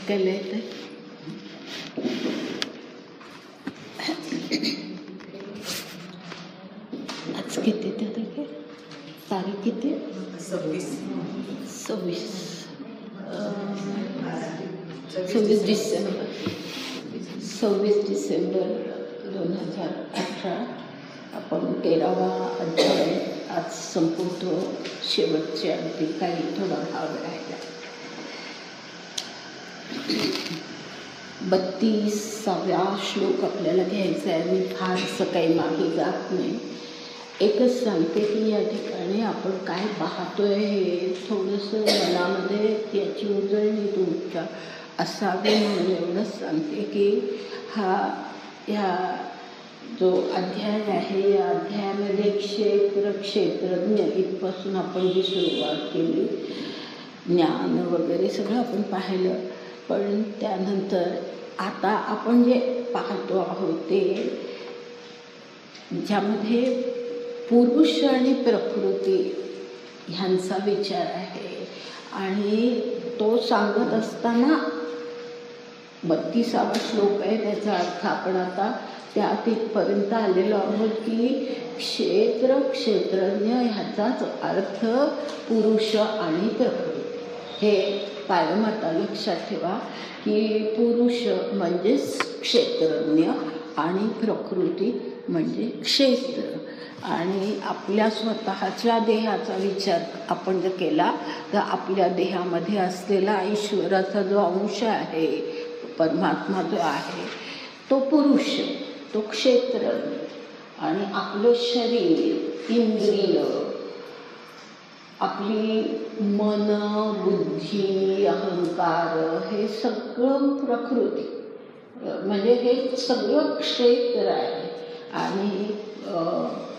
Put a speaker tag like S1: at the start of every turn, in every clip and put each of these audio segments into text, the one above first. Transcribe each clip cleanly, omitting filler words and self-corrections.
S1: ऐकायला येते. आज किती तारीख आहे? तारीख किती? 26 डिसेंबर 2018. आपण 13वा अध्याय आज संपूर्ण शेवटचे अगदी काही थोडा भाग राहिला. 32वा श्लोक आपल्याला घ्यायचा आहे. मी फारसं काही मागे जात नाही. एकच सांगते की या ठिकाणी आपण काय पाहतोय हे थोडंसं मनामध्ये याची उजळणी तुमच्या असावी म्हणून एवढंच सांगते की ह्या जो अध्याय आहे या अध्यायामध्ये क्षेत्रज्ञ इथपासून आपण जी सुरुवात केली, ज्ञान वगैरे सगळं आपण पाहिलं. पण त्यानंतर आता आपण जे पाहतो आहोत ते ज्यामध्ये पुरुष आणि प्रकृती ह्यांचा विचार आहे. आणि तो सांगत असताना 32वा श्लोक आहे, त्याचा अर्थ आपण आता त्या तिथपर्यंत आलेलो आहोत की क्षेत्रज्ञ ह्याचाच अर्थ पुरुष आणि प्रकृती. हे कायम आता लक्षात ठेवा की पुरुष म्हणजेच क्षेत्रज्ञ आणि प्रकृती म्हणजे क्षेत्र. आणि आपल्या स्वतःच्या देहाचा विचार आपण जर केला तर आपल्या देहामध्ये असलेला ईश्वराचा जो अंश आहे, परमात्मा जो आहे तो पुरुष, तो क्षेत्रज्ञ. आणि आपलं शरीर, इंद्रिय, आपली मन, बुद्धी, अहंकार हे सगळं प्रकृती म्हणजे हे सगळं क्षेत्र आहे. आणि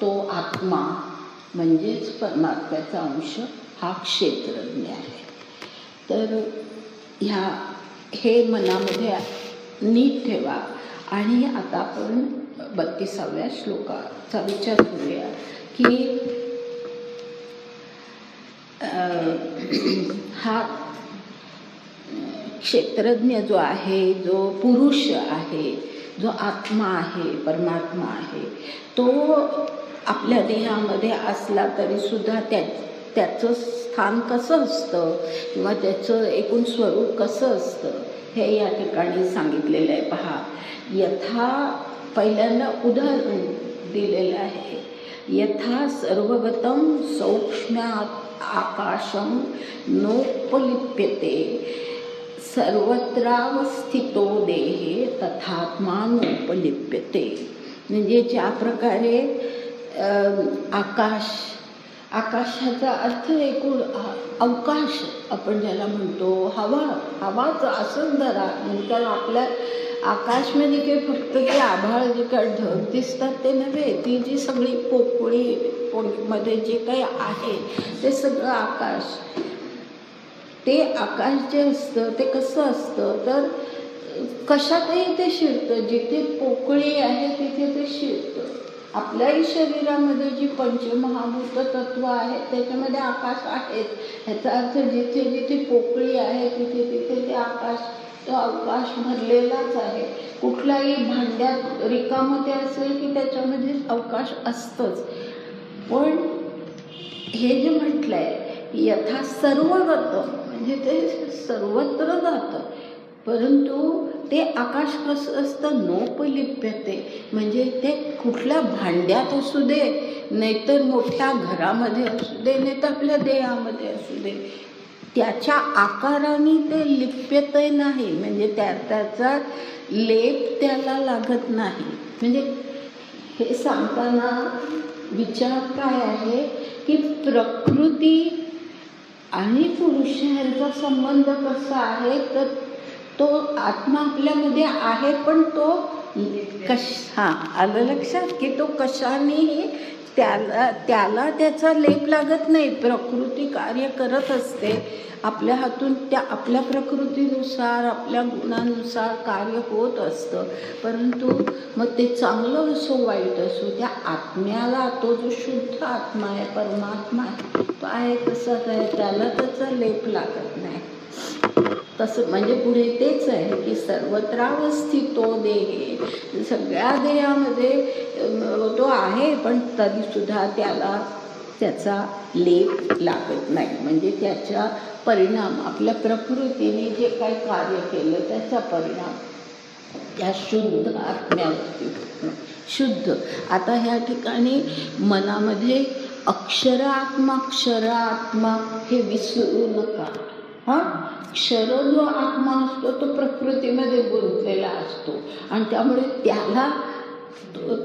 S1: तो आत्मा म्हणजेच परमात्म्याचा अंश हा क्षेत्रज्ञ आहे. तर हे मनामध्ये नीट ठेवा. आणि आता आपण 32व्या श्लोकाचा विचार करूया की हा क्षेत्रज्ञ जो आहे, जो पुरुष आहे, जो आत्मा आहे, परमात्मा आहे, तो आपल्या देहामध्ये असला तरीसुद्धा त्याचं स्थान कसं असतं किंवा त्याचं एकूण स्वरूप कसं असतं हे या ठिकाणी सांगितलेलं आहे. पहा, यथा पहिल्यांदा उदाहरण दिलेलं आहे. यथा सर्वगतं सौक्ष्म्यात् आकाशं नोपलिप्यते सर्वत्रावस्थितो देहे तथात्मानोपलिप्यते. म्हणजे ज्या प्रकारे आकाशाचा अर्थ एकूण अवकाश आपण ज्याला म्हणतो, हवाच असं धरा. नंतर आपल्या आकाश म्हणजे काही फक्त ते आभाळ जे काही ढग दिसतात ते नव्हे, ती जी सगळी पोकळीमध्ये जे काही आहे ते सगळं आकाश. ते आकाश जे असतं ते कसं असतं तर कशातही ते शिरतं. जिथे पोकळी आहे तिथे ते शिरतं. आपल्याही शरीरामध्ये जी पंचमहाभूत तत्व आहेत त्याच्यामध्ये आकाश आहेत. ह्याचा अर्थ जिथे जिथे पोकळी आहे तिथे तिथे ते आकाश, तो अवकाश भरलेलाच आहे. कुठल्याही भांड्यात रिकामं ते असेल की त्याच्यामध्ये अवकाश असतंच. पण हे जे म्हटलं आहे यथा सर्वगत म्हणजे ते सर्वत्र जातं. परंतु ते आकाश कसं असतं, नोपलिप्यते म्हणजे ते कुठल्या भांड्यात असू दे, नाहीतर मोठ्या घरामध्ये असू दे, नाहीतर आपल्या देहामध्ये असू दे, त्याच्या आकाराने ते लिप्यते नाही. म्हणजे त्याचा लेप त्याला लागत नाही. म्हणजे हे सांगताना विचार काय आहे की प्रकृती आणि पुरुष यांचा संबंध कसा आहे तर तो आत्मा आपल्यामध्ये आहे, पण तो आलं लक्षात की तो कशानेही त्याला त्याचा लेप लागत नाही. प्रकृती कार्य करत असते आपल्या हातून, त्या आपल्या प्रकृतीनुसार आपल्या गुणानुसार कार्य होत असतं. परंतु मग ते चांगलं असो वाईट असो, त्या आत्म्याला, तो जो शुद्ध आत्मा आहे, परमात्मा आहे, तो आहे तसाच आहे, त्याला त्याचा लेप लागत नाही. तसं म्हणजे पुढे तेच आहे की सर्वत्रावस्थितो देहे, सगळ्या देहामध्ये तो आहे, पण तरीसुद्धा त्याचा लेप लागत नाही. म्हणजे त्याचा परिणाम आपल्या प्रकृतीने जे काही कार्य केलं त्याचा परिणाम त्या शुद्ध आत्म्यावरती होतो. शुद्ध. आता ह्या ठिकाणी मनामध्ये अक्षर आत्मा हे विसरू नका. हां, क्षर जो आत्मा असतो तो प्रकृतीमध्ये गुंतलेला असतो आणि त्यामुळे त्याला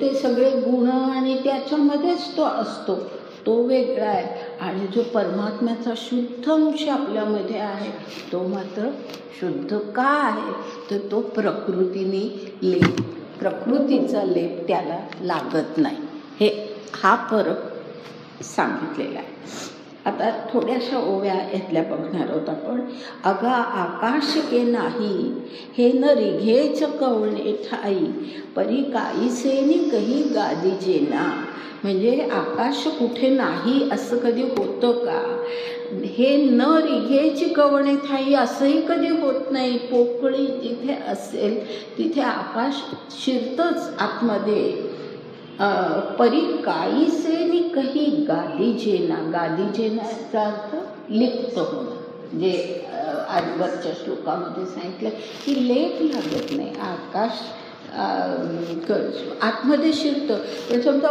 S1: ते सगळे गुण आणि त्याच्यामध्येच तो असतो, तो वेगळा आहे. आणि जो परमात्म्याचा शुद्ध अंश आपल्यामध्ये आहे तो मात्र शुद्ध का आहे, तर तो प्रकृतीचा लेप त्याला लागत नाही. हा फरक सांगितलेला आहे. आता थोड्याशा ओव्या यातल्या बघणार आहोत आपण. अगा आकाश के नाही, हे न रिघेच कवणे ठाई, परी काईसेनी कही गादीजे ना. म्हणजे आकाश कुठे नाही असं कधी होतं का? हे न रिघेची कवणे ठाई असंही कधी होत नाही. पोकळी जिथे असेल तिथे आकाश शिरतंच आतमध्ये. परी काईसेनी कही गादीजेना. गादीजेनाचा अर्थ लिप्त होणं, जे आजवरच्या श्लोकामध्ये सांगितलं की लेप लागत नाही. आकाश आतमध्ये शिरतं, पण समजा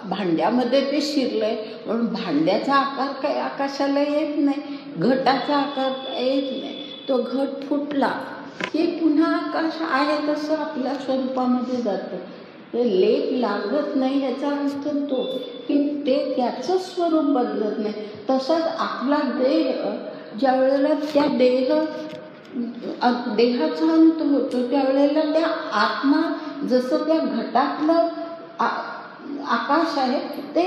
S1: भांड्यामध्ये ते शिरलंय म्हणून भांड्याचा आकार काही आकाशाला येत नाही, घटाचा आकार येत नाही. तो घट फुटला की पुन्हा आकाश आहे तसं आपल्या स्वरूपामध्ये जातं. ते लेप लागत नाही याचा अर्थ तो की त्याचं स्वरूप बदलत नाही. तसंच आपला देह ज्या वेळेला त्या देहाचा अंत होतो त्यावेळेला त्या आत्मा जसं त्या घटातलं आकाश आहे ते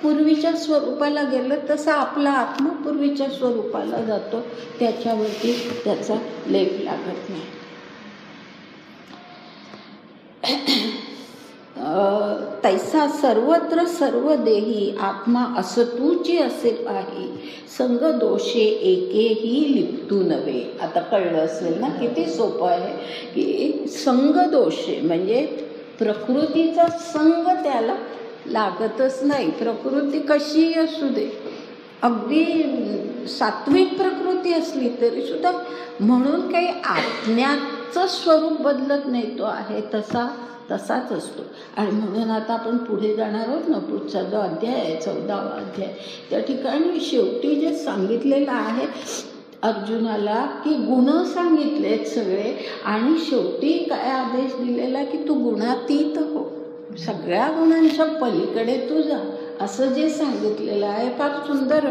S1: पूर्वीच्या स्वरूपाला गेलं तसं आपला आत्मा पूर्वीच्या स्वरूपाला जातो. त्याच्यावरती त्याचा लेप लागत नाही. तैसा सर्वत्र सर्व देही आत्मा असतूची असे पाही, संग दोषे एकेही लिप्तू नव्हे. आता कळलं असेल ना किती सोपं आहे की संग दोषे म्हणजे प्रकृतीचा संग त्याला लागतच नाही. प्रकृती कशीही असू दे, अगदी सात्विक प्रकृती असली तरी सुद्धा म्हणून काही आत्म्याचं स्वरूप बदलत नाही, तो आहे तसाच असतो. आणि म्हणून आता आपण पुढे जाणार आहोत ना, पुढचा जो अध्याय आहे 14वा अध्याय, त्या ठिकाणी शेवटी जे सांगितलेलं आहे अर्जुनाला की गुण सांगितलेत सगळे आणि शेवटी काय आदेश दिलेला की तू गुणातीत हो, सगळ्या गुणांच्या पलीकडे तू जा, असं जे सांगितलेलं आहे. फार सुंदर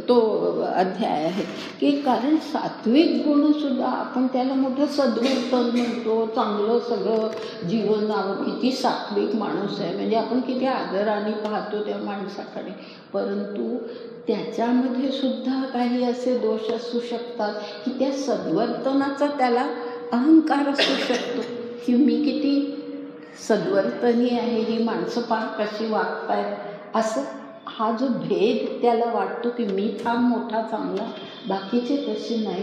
S1: तो अध्याय आहे की कारण सात्विक गुणसुद्धा आपण त्याला मोठं सद्वर्तन म्हणतो, चांगलं सगळं जीवन किती सात्विक माणूस आहे, म्हणजे आपण किती आदराने पाहतो त्या माणसाकडे, परंतु त्याच्यामध्ये सुद्धा काही असे दोष असू शकतात की त्या सद्वर्तनाचा त्याला अहंकार असू शकतो की मी किती सद्वर्तनी आहे, ही माणसं पार कशी वागतायत, असं हा जो भेद त्याला वाटतो की मी फार मोठा चांगला, बाकीचे तसे नाही.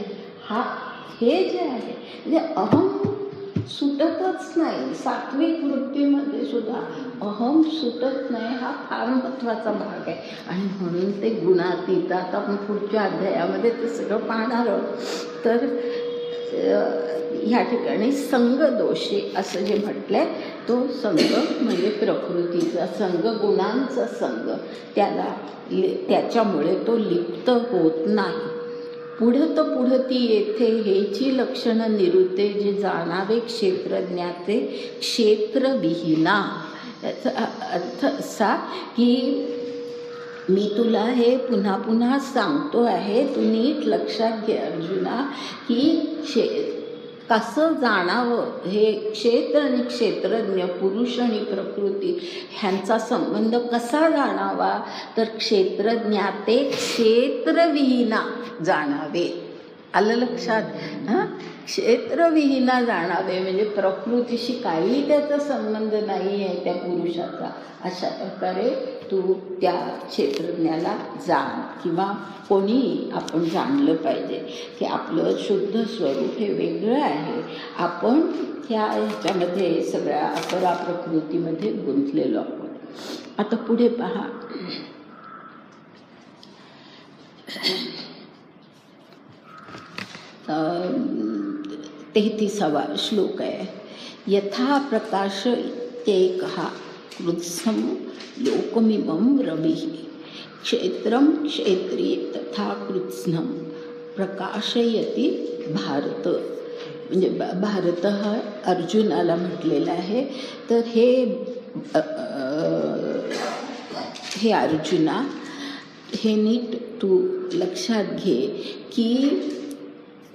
S1: हे जे आहे म्हणजे अहम सुटतच नाही. सात्विक वृत्तीमध्ये सुद्धा अहम सुटत नाही, हा फार महत्त्वाचा भाग आहे. आणि म्हणून ते गुणातीत, आता आपण पुढच्या अध्यायामध्ये ते सगळं पाहणार आहोत. तर ह्या ठिकाणी संग दोषे असं जे म्हटलंय, तो संग म्हणजे प्रकृतीचा संग, गुणांचा संग, त्याच्यामुळे तो लिप्त होत नाही. पुढती येथे हेची लक्षणं निरुते, जे जाणावे क्षेत्रज्ञाचे क्षेत्रविहीना. याचा अर्थ असा की मी तुला हे पुन्हा पुन्हा सांगतो आहे, तू नीट लक्षात घे अर्जुना, की कसं जाणावं हे क्षेत्र आणि क्षेत्रज्ञ, पुरुष आणि प्रकृती ह्यांचा संबंध कसा जाणावा, तर क्षेत्रज्ञाते क्षेत्रविहीना जाणावे. आलं लक्षात? हां, क्षेत्रविहीना जाणावे म्हणजे प्रकृतीशी काही त्याचा संबंध नाही आहे त्या पुरुषाचा. अशा प्रकारे तू त्या क्षेत्रज्ञाला जाण, किंवा कोणीही आपण जाणलं पाहिजे की आपलं शुद्ध स्वरूप हे वेगळं आहे. आपण ह्याच्यामध्ये सगळ्या अपरा प्रकृतीमध्ये गुंतलेलो आहोत. आता पुढे पहा. 33वा श्लोक आहे. यथा प्रकाश इत्येकः कृत्स्नं लोकमिमं रविः क्षेत्रं क्षेत्री तथा कृत्स्नं प्रकाशयति भारत. म्हणजे भारत हा अर्जुनाला म्हटलेला आहे. तर हे अर्जुना, हे नीट तू लक्षात घे की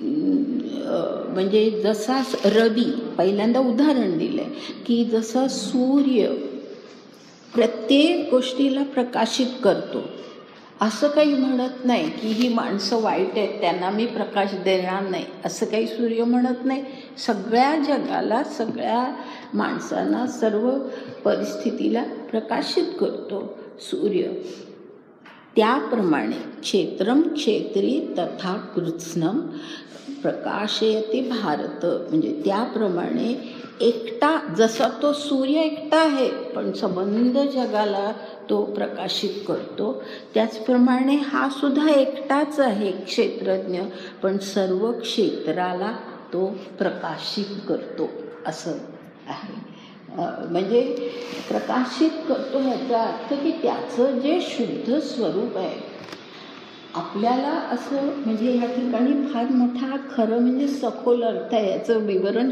S1: म्हणजे जसा रवी, पहिल्यांदा उदाहरण दिलं आहे की जसा सूर्य प्रत्येक गोष्टीला प्रकाशित करतो, असं काही म्हणत नाही की ही माणसं वाईट आहेत त्यांना मी प्रकाश देणार नाही, असं काही सूर्य म्हणत नाही. सगळ्या जगाला, सगळ्या माणसांना, सर्व परिस्थितीला प्रकाशित करतो सूर्य. त्याप्रमाणे क्षेत्रम क्षेत्री तथा कृत्स्नं प्रकाशयति भारत. म्हणजे त्याप्रमाणे एकटा, जसा तो सूर्य एकटा आहे पण संबंध जगाला तो प्रकाशित करतो, त्याचप्रमाणे हा सुद्धा एकटाच आहे क्षेत्रज्ञ, पण सर्व क्षेत्राला तो प्रकाशित करतो असं आहे. म्हणजे प्रकाशित करतो याचा अर्थ की त्याचं जे शुद्ध स्वरूप आहे आपल्याला असं, म्हणजे या ठिकाणी फार मोठा खरं म्हणजे सखोल अर्थ आहे. याचं विवरण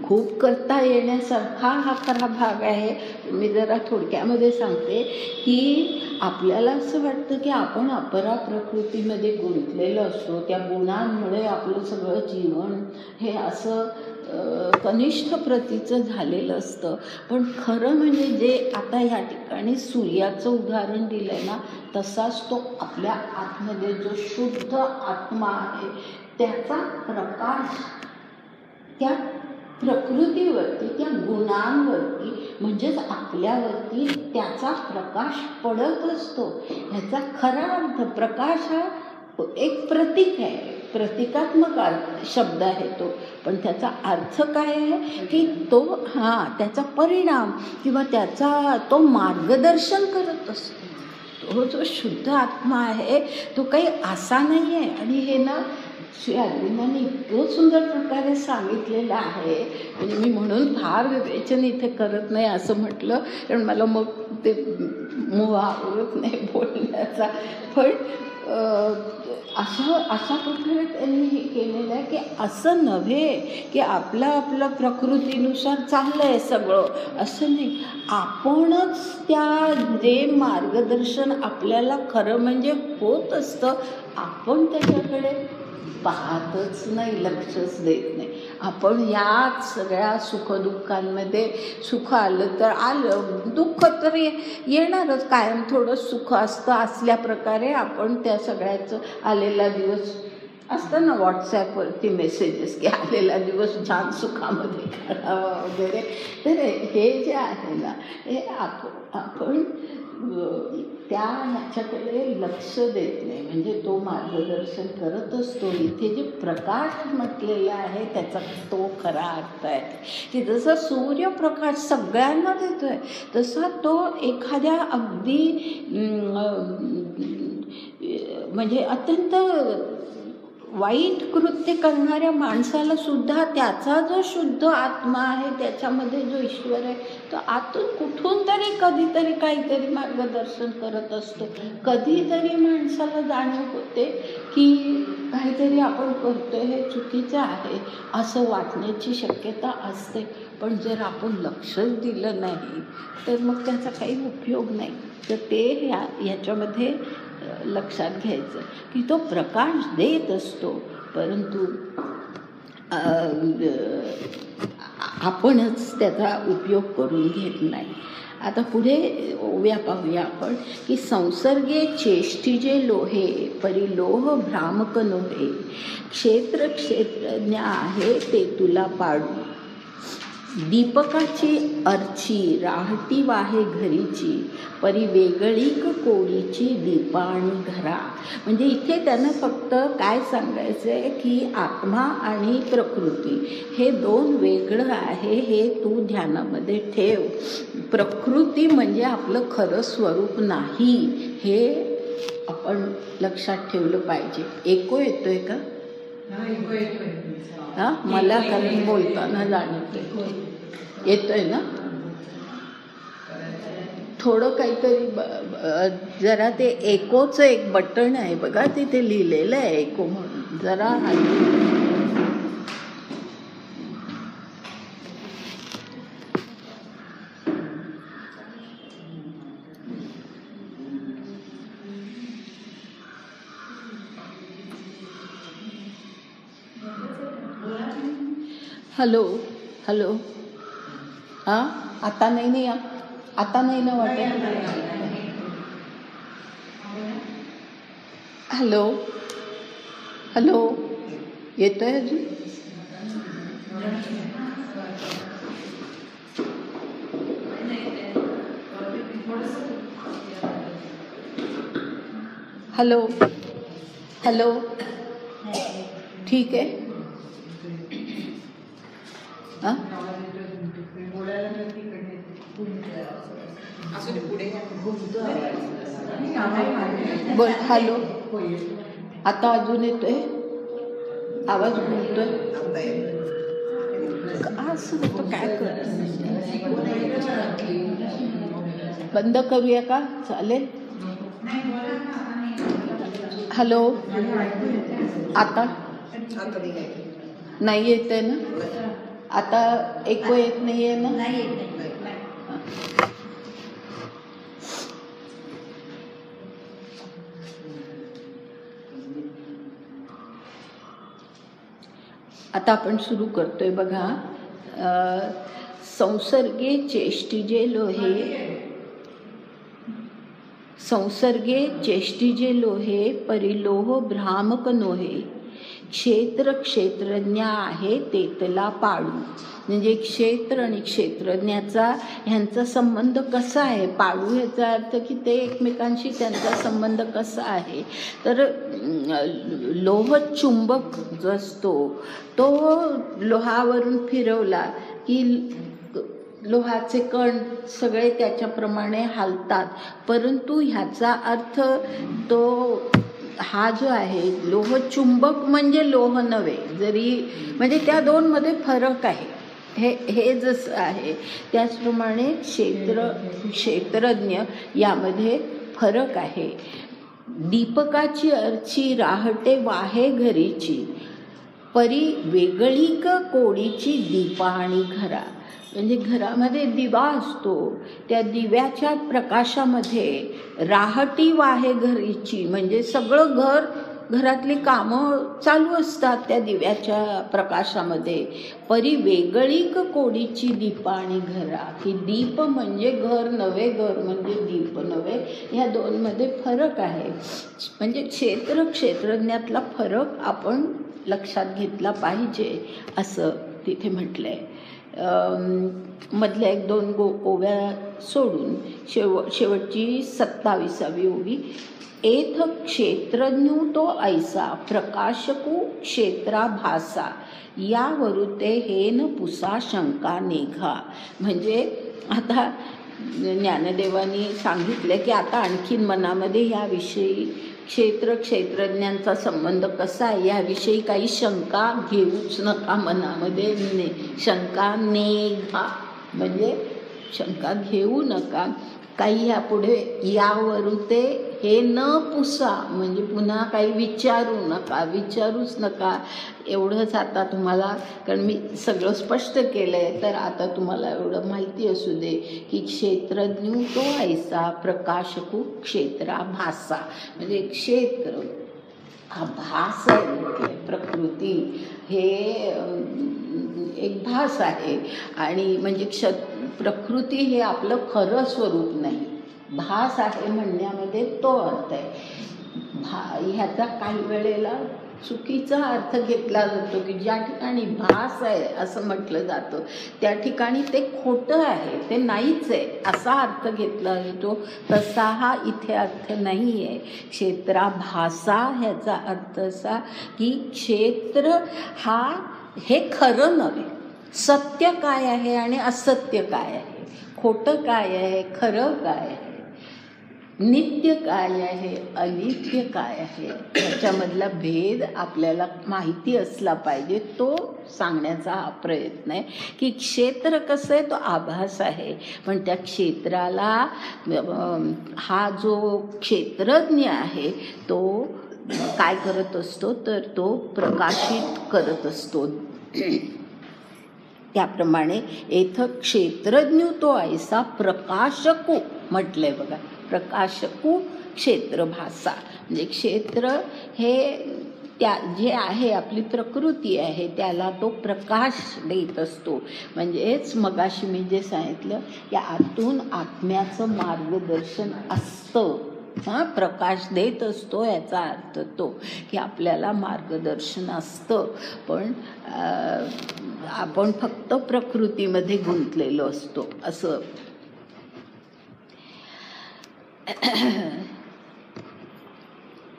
S1: खूप करता येण्यासारखा हा खरा भाग आहे. मी जरा थोडक्यामध्ये सांगते की आपल्याला असं वाटतं की आपण अपरा प्रकृतीमध्ये गुंतलेलो असतो, त्या गुणांमुळे आपलं सगळं जीवन हे असं कनिष्ठ प्रतीचं झालेलं असतं. पण खरं म्हणजे जे आता ह्या ठिकाणी सूर्याचं उदाहरण दिलं आहे ना, तसाच तो आपल्या आतमध्ये जो शुद्ध आत्मा आहे त्याचा प्रकाश त्या प्रकृतीवरती, त्या गुणांवरती, म्हणजेच आपल्यावरती त्याचा प्रकाश पडत असतो. ह्याचा खरा अर्थ, प्रकाश हा एक प्रतीक आहे, प्रतिकात्मक शब्द आहे तो, पण त्याचा अर्थ काय आहे की तो त्याचा परिणाम किंवा त्याचा तो मार्गदर्शन करत असतो. तो जो शुद्ध आत्मा आहे तो काही असा नाही आहे. आणि हे ना श्री अरविंदांनी इतकं सुंदर प्रकारे सांगितलेलं आहे. म्हणजे मी म्हणून फार विवेचन इथे करत नाही असं म्हटलं, कारण मला मग ते मोह आवडत नाही बोलण्याचा. पण अशा प्रकारे त्यांनी हे केलेलं आहे की असं नव्हे की आपल्या प्रकृतीनुसार चाललं आहे सगळं, असं नाही. आपणच त्या जे मार्गदर्शन आपल्याला खरं म्हणजे होत असतं, आपण त्याच्याकडे पाहतच नाही, लक्षच देत नाही. आपण याच सगळ्या सुखदुःखांमध्ये, सुख आलं तर आलं, दुःख तर येणारच, कायम थोडं सुख असतं. असल्या प्रकारे आपण त्या सगळ्याचं आलेला दिवस असतं ना व्हॉट्सॲपवरती मेसेजेस की आलेला दिवस छान सुखामध्ये काढावा वगैरे. तर हे जे आहे ना, हे आपण त्या ह्याच्याकडे लक्ष देत नाही. म्हणजे तो मार्गदर्शन करत असतो. इथे जे प्रकाश म्हटलेला आहे त्याचा तो खरा अर्थ आहे की जसं सूर्यप्रकाश सगळ्यांना देतो आहे, तसा तो एखाद्या अगदी म्हणजे अत्यंत वाईट कृत्य करणाऱ्या माणसाला सुद्धा त्याचा जो शुद्ध आत्मा आहे, त्याच्यामध्ये जो ईश्वर आहे, तो आतून कुठून तरी कधीतरी काहीतरी मार्गदर्शन करत असतो. कधीतरी माणसाला जाणीव होते की काहीतरी आपण करतो हे चुकीचं आहे असं वाटण्याची शक्यता असते. पण जर आपण लक्षच दिलं नाही तर मग त्याचा काही उपयोग नाही. तर ते ह्याच्यामध्ये लक्षात घ्यायचं की तो प्रकाश देत असतो, परंतु आपणच त्याचा उपयोग करून घेत नाही. आता पुढे ओव्या पाहूया आपण की संसर्गे चेष्टिजे लोहे परी लोह भ्रामक नोहे, क्षेत्र क्षेत्रज्ञ आहे ते तुला पाडू, दीपकाची अर्ची राहटी वाहे घरीची, परी वेगळीक कोडीची दीपाणी घरा. म्हणजे इथे त्यानं फक्त काय सांगायचं आहे की आत्मा आणि प्रकृती हे दोन वेगळं आहे, हे तू ध्यानामध्ये ठेव. प्रकृती म्हणजे आपलं खरं स्वरूप नाही, हे आपण लक्षात ठेवलं पाहिजे. एको येतोय का? हां, मला कारण बोलताना जाणवतोय. येतोय ना? थोडं काहीतरी जरा ते एकोचं एक बटन आहे बघा, तिथे लिहिलेलं आहे एको म्हणून, जरा हॅलो हॅलो. हां, आता नाही आता नाही ना वाटत. हॅलो हॅलो, येतोय अजून? हॅलो हॅलो, ठीक आहे. हां, बोल. हॅलो, आता अजून येतोय आवाज? बोलतोय असं होतं, काय कर. बंद करूया का? चालेल. हॅलो, आता नाही येत आहे ना? आता एको येत नाही आहे ना? आता आपण सुरू करतोय बघा. संसर्गे चेष्टिजे लोहे, संसर्गे चेष्टिजे लोहे परिलोह भ्रामक नोहे, क्षेत्र क्षेत्रज्ञ आहे तेतला पाडू. म्हणजे क्षेत्र आणि क्षेत्रज्ञाचा ह्यांचा संबंध कसा आहे? पाडू ह्याचा अर्थ की ते एकमेकांशी त्यांचा संबंध कसा आहे? तर लोह चुंबक जो असतो तो लोहावरून फिरवला की लोहाचे कण सगळे त्याच्याप्रमाणे हालतात, परंतु ह्याचा अर्थ तो हा जो आहे लोह चुंबक म्हणजे लोह नव्हे, जरी म्हणजे त्या दोनमध्ये फरक आहे. हे जसं आहे त्याचप्रमाणे क्षेत्रज्ञ यामध्ये फरक आहे. दीपकाची अर्ची राहटे वाहे घरीची, परी वेगळीक कोडीची दीपाणी घरा. म्हणजे घरामध्ये दिवा असतो, त्या दिव्याच्या प्रकाशामध्ये राहटी वाहे घरीची, म्हणजे सगळं घरातली कामं चालू असतात त्या दिव्याच्या प्रकाशामध्ये. परी वेगळीक कोडीची दीपाणी घरा, की दीप म्हणजे घर नव्हे, घर म्हणजे दीप नव्हे, ह्या दोनमध्ये फरक आहे. म्हणजे क्षेत्रज्ञातला फरक आपण लक्षात घेतला पाहिजे असं तिथे म्हटलं आहे. मधल्या एक दोन ओव्या सोडून शेवटची 27वी ओवी. एथ क्षेत्रज्ञ तो ऐसा प्रकाशकू क्षेत्रा भासा, या वरुते हेन पुसा शंका निघा. म्हणजे आता ज्ञानदेवानी सांगितलं की आता आणखीन मनामध्ये याविषयी क्षेत्रज्ञांचा संबंध कसा आहे याविषयी काही शंका घेऊच नका. मनामध्ये शंका निघा म्हणजे शंका घेऊ नका. काही यापुढे यावरून ते हे न पुसा म्हणजे पुन्हा काही विचारूच नका. एवढंच आता तुम्हाला, कारण मी सगळं स्पष्ट केलं आहे, तर आता तुम्हाला एवढं माहिती असू दे की क्षेत्रज्ञ तो ऐसा प्रकाशकू क्षेत्रा भासा. म्हणजे क्षेत्र हा भास आहे, प्रकृती हे एक भास आहे. आणि म्हणजे प्रकृती हे आपलं खरं स्वरूप नाही, भास आहे म्हणण्यामध्ये तो अर्थ आहे. ह्याचा काही वेळेला चुकीचा अर्थ घेतला जातो की ज्या ठिकाणी भास आहे असं म्हटलं जातं त्या ठिकाणी ते खोटं आहे, ते नाहीच आहे असा अर्थ घेतला जातो. तसा हा इथे अर्थ नाही आहे. क्षेत्राभासा ह्याचा अर्थ असा की क्षेत्र हे खरं नव्हे. सत्य काय आहे आणि असत्य काय आहे, खोटं काय आहे, खरं काय आहे, नित्य काय आहे, अनित्य काय आहे, ह्याच्यामधला भेद आपल्याला माहिती असला पाहिजे. तो सांगण्याचा हा प्रयत्न आहे की क्षेत्र कसं आहे, तो आभास आहे. पण त्या क्षेत्राला हा जो क्षेत्रज्ञ आहे तो काय करत असतो तर तो प्रकाशित करत असतो. त्याप्रमाणे इथं क्षेत्रज्ञ तो ऐसा प्रकाशकू म्हटलंय बघा. प्रकाशकू क्षेत्रभासा म्हणजे क्षेत्र हे त्या जे आहे आपली प्रकृती आहे त्याला तो प्रकाश देत असतो. म्हणजेच मगाशी मी जे सांगितलं की आतून आत्म्याचं मार्गदर्शन असतं. प्रकाश देत असतो याचा अर्थ तो की आपल्याला मार्गदर्शन असतं. पण आपण फक्त प्रकृतीमध्ये गुंतलेलो असतो असं.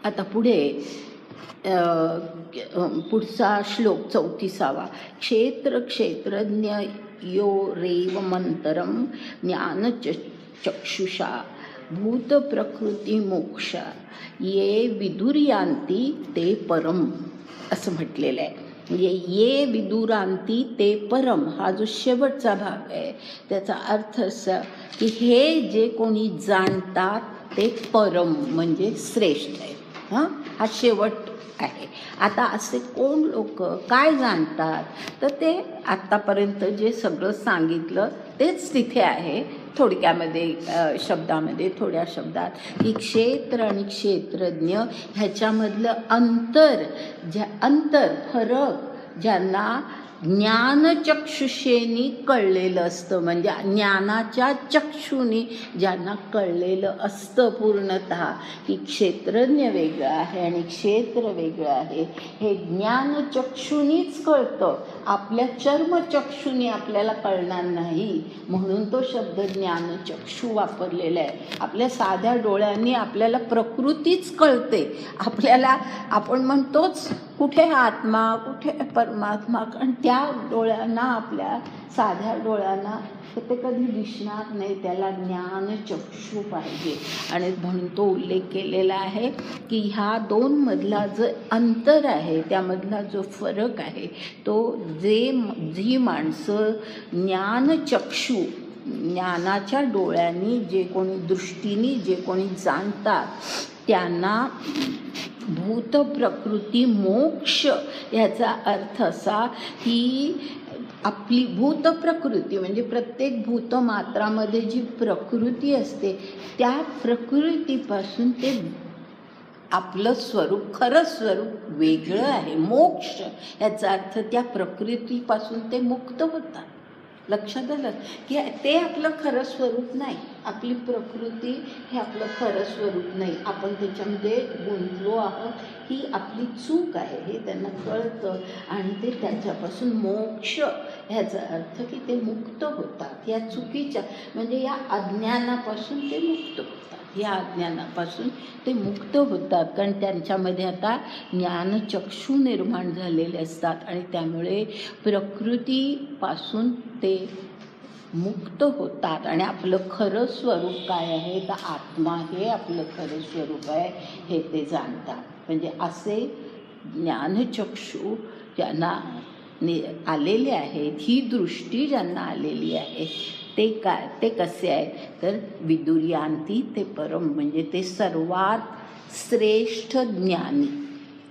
S1: आता पुढे पुढचा श्लोक 34वा. क्षेत्र क्षेत्रज्ञ यो रेव मंतरम ज्ञान चक्षुषा भूत प्रकृती मोक्षा ये विदुर्यांती ते परम असं म्हटलेलं आहे. म्हणजे ये विदुरांती ते परम हा जो शेवटचा भाग आहे त्याचा अर्थ असा की हे जे कोणी जाणतात ते परम म्हणजे श्रेष्ठ आहे. हा शेवट आहे. आता असे कोण लोक काय जाणतात तर ते आत्तापर्यंत जे सगळं सांगितलं तेच तिथे आहे. थोडक्यामध्ये शब्दामध्ये थोड्या शब्दात की क्षेत्र आणि क्षेत्रज्ञ ह्याच्यामधलं अंतर फरक ज्यांना ज्ञानचक्षुषेनी कळलेलं असतं म्हणजे ज्ञानाच्या चक्षुनी ज्यांना कळलेलं असतं पूर्णतः की क्षेत्रज्ञ वेगळं आहे आणि क्षेत्र वेगळं आहे हे ज्ञानचक्षुनीच कळतं. आपल्या चर्मचक्षुनी आपल्याला कळणार नाही म्हणून तो शब्द ज्ञानचक्षु वापरलेला आहे. आपल्या साध्या डोळ्यांनी आपल्याला प्रकृतीच कळते. आपल्याला आपण म्हणतोच कुठे आत्मा कुठे परमात्मा, कारण त्या डोळ्यांना आपल्या साध्या डोळ्यांना ते कधी दिसणार नाही. त्याला ज्ञानचक्षु पाहिजे. आणि म्हणून तो उल्लेख केलेला आहे की ह्या दोनमधला जो अंतर आहे त्यामधला जो फरक आहे तो जी माणसं ज्ञानचक्षु ज्ञानाच्या डोळ्यांनी जे कोणी दृष्टीने जे कोणी जाणतात त्यांना भूत प्रकृती मोक्ष याचा अर्थ असा की आपली भूत प्रकृती म्हणजे प्रत्येक भूतमात्रामध्ये जी प्रकृती असते त्या प्रकृतीपासून ते आपलं स्वरूप खरं स्वरूप वेगळं आहे. मोक्ष याचा अर्थ त्या प्रकृतीपासून ते मुक्त होतात. लक्षात आलं की ते आपलं खरं स्वरूप नाही. आपली प्रकृती हे आपलं खरं स्वरूप नाही. आपण त्याच्यामध्ये गुंतलो आहोत ही आपली चूक आहे हे त्यांना कळतं आणि ते त्याच्यापासून मोक्ष ह्याचा अर्थ की ते मुक्त होतात. या चुकीच्या म्हणजे या अज्ञानापासून ते मुक्त होतात. या अज्ञानापासून ते मुक्त होतात कारण त्यांच्यामध्ये आता ज्ञानचक्षु निर्माण झालेले असतात आणि त्यामुळे प्रकृतीपासून ते मुक्त होतात आणि आपलं खरं स्वरूप काय आहे तर आत्मा हे आपलं खरं स्वरूप आहे हे ते जाणतात. म्हणजे असे ज्ञानचक्षु ज्यांना आलेले आहेत, ही दृष्टी ज्यांना आलेली आहे ते कसे आहेत तर विदुर्यांती ते परम म्हणजे ते सर्वात श्रेष्ठ ज्ञानी.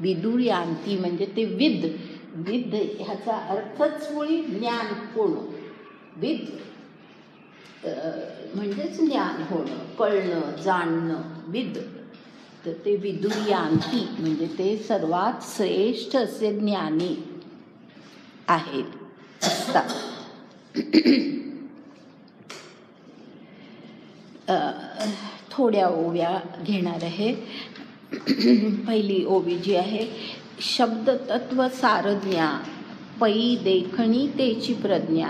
S1: विदुर्यांती म्हणजे ते विद ह्याचा अर्थच मुळी ज्ञान होणं. विद म्हणजेच ज्ञान होणं, कळणं, जाणणं. विद तर ते विदुर्यांती म्हणजे ते सर्वात श्रेष्ठ असे ज्ञानी आहेत. असतात. थोड्या ओव्या घेणार आहे. पहिली ओवी जी आहे, शब्द तत्व सारज्ञा पै देखणी तेची प्रज्ञा,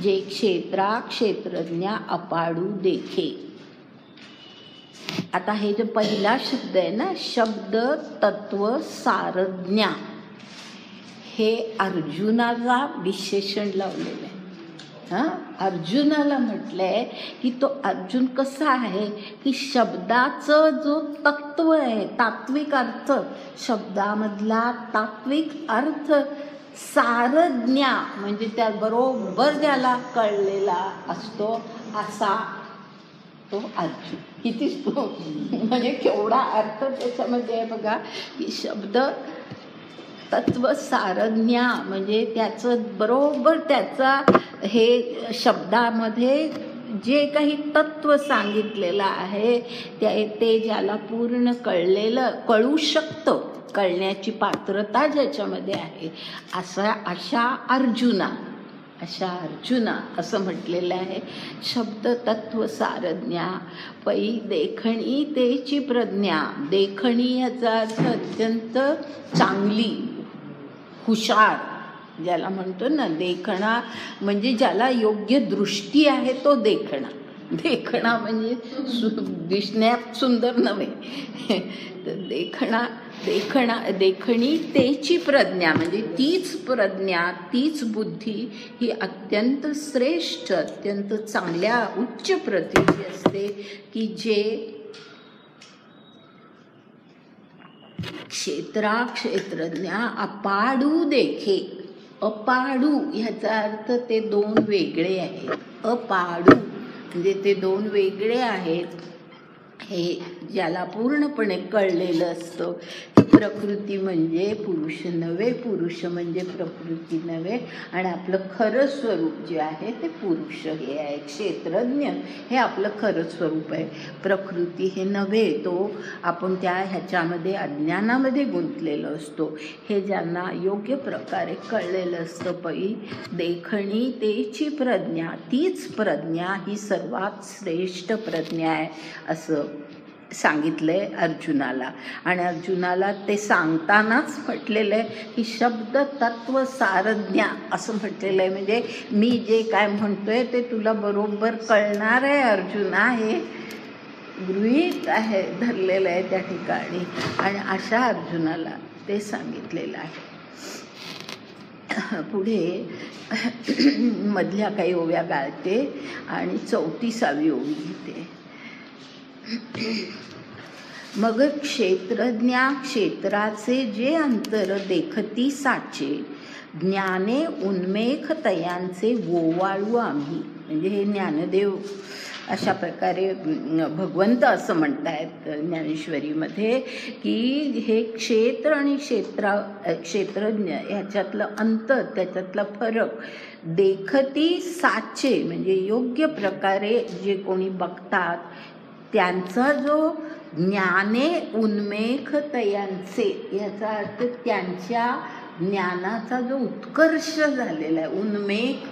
S1: जे क्षेत्रा क्षेत्रज्ञा अपाडू देखे. आता हे जो पहिला शब्द आहे ना, शब्द तत्व सारज्ञा, हे अर्जुनाला विशेषण लावलेलं आहे. अर्जुनाला म्हटलंय की तो अर्जुन कसा आहे की शब्दाचं जो तत्व आहे, तात्विक अर्थ, शब्दामधला तात्विक अर्थ सारज्ञा म्हणजे त्या बरोबर ज्याला कळलेला असतो असा तो अर्जुन. किती म्हणजे केवढा अर्थ त्याच्यामध्ये आहे बघा, की शब्द तत्व सारज्ञा म्हणजे त्याचं बरोबर त्याचा हे शब्दामध्ये जे काही तत्व सांगितलेलं आहे ते ज्याला पूर्ण कळू शकतं, कळण्याची पात्रता ज्याच्यामध्ये आहे, अशा अर्जुना असं म्हटलेलं आहे. शब्द तत्व सारज्ञा पै देखणी तेची प्रज्ञा. देखणी याचा अर्थ अत्यंत चांगली, हुशार ज्याला म्हणतो ना. देखणा म्हणजे ज्याला योग्य दृष्टी आहे तो देखणा. देखणा म्हणजे दिसण्यात सुंदर नव्हे, तर देखणी तेची प्रज्ञा म्हणजे तीच प्रज्ञा, तीच बुद्धी ही अत्यंत श्रेष्ठ, अत्यंत चांगल्या उच्च प्रतीची असते, की जे क्षेत्रज्ञा अपाडू देखे. अपाडू ह्याचा अर्थ ते दोन वेगळे आहेत. अपाडू म्हणजे ते दोन वेगळे आहेत, हे ज्याला पूर्णपणे कळलेलं असतं. प्रकृती म्हणजे पुरुष नव्हे, पुरुष म्हणजे प्रकृती नव्हे, आणि आपलं खरं स्वरूप जे आहे ते पुरुष हे आहे. क्षेत्रज्ञ हे आपलं खरं स्वरूप आहे. प्रकृती हे नव्हे, तो आपण त्या ह्याच्यामध्ये अज्ञानामध्ये गुंतलेलो असतो. हे ज्यांना योग्य प्रकारे कळलेलं असतं. पै देखणी तेची प्रज्ञा, तीच प्रज्ञा ही सर्वात श्रेष्ठ प्रज्ञा आहे असं सांगितलंय अर्जुनाला. आणि अर्जुनाला ते सांगतानाच म्हटलेलं आहे की शब्द तत्व सारज्ञा असं म्हटलेलं आहे. म्हणजे मी जे काय म्हणतोय ते तुला बरोबर कळणार आहे अर्जुना, हे गृहीत आहे, धरलेलं आहे त्या ठिकाणी. आणि अशा अर्जुनाला ते सांगितलेलं आहे. पुढे मधल्या काही ओव्या गाळते आणि 34वी ओवी घेते. मग क्षेत्रज्ञा क्षेत्राचे जे अंतर देखती साचे, ज्ञाने उन्मेख तयांचे वोवाळू आम्ही. म्हणजे हे ज्ञानदेव अशा प्रकारे भगवंत असं म्हणतायत ज्ञानेश्वरीमध्ये, की हे क्षेत्र आणि क्षेत्रज्ञ ह्याच्यातलं अंतर, त्याच्यातला फरक देखती साचे म्हणजे योग्य प्रकारे जे कोणी बघतात त्यांचा जो ज्ञाने उन्मेख तयांचे, याचा अर्थ त्यांच्या ज्ञानाचा जो उत्कर्ष झालेला आहे. उन्मेख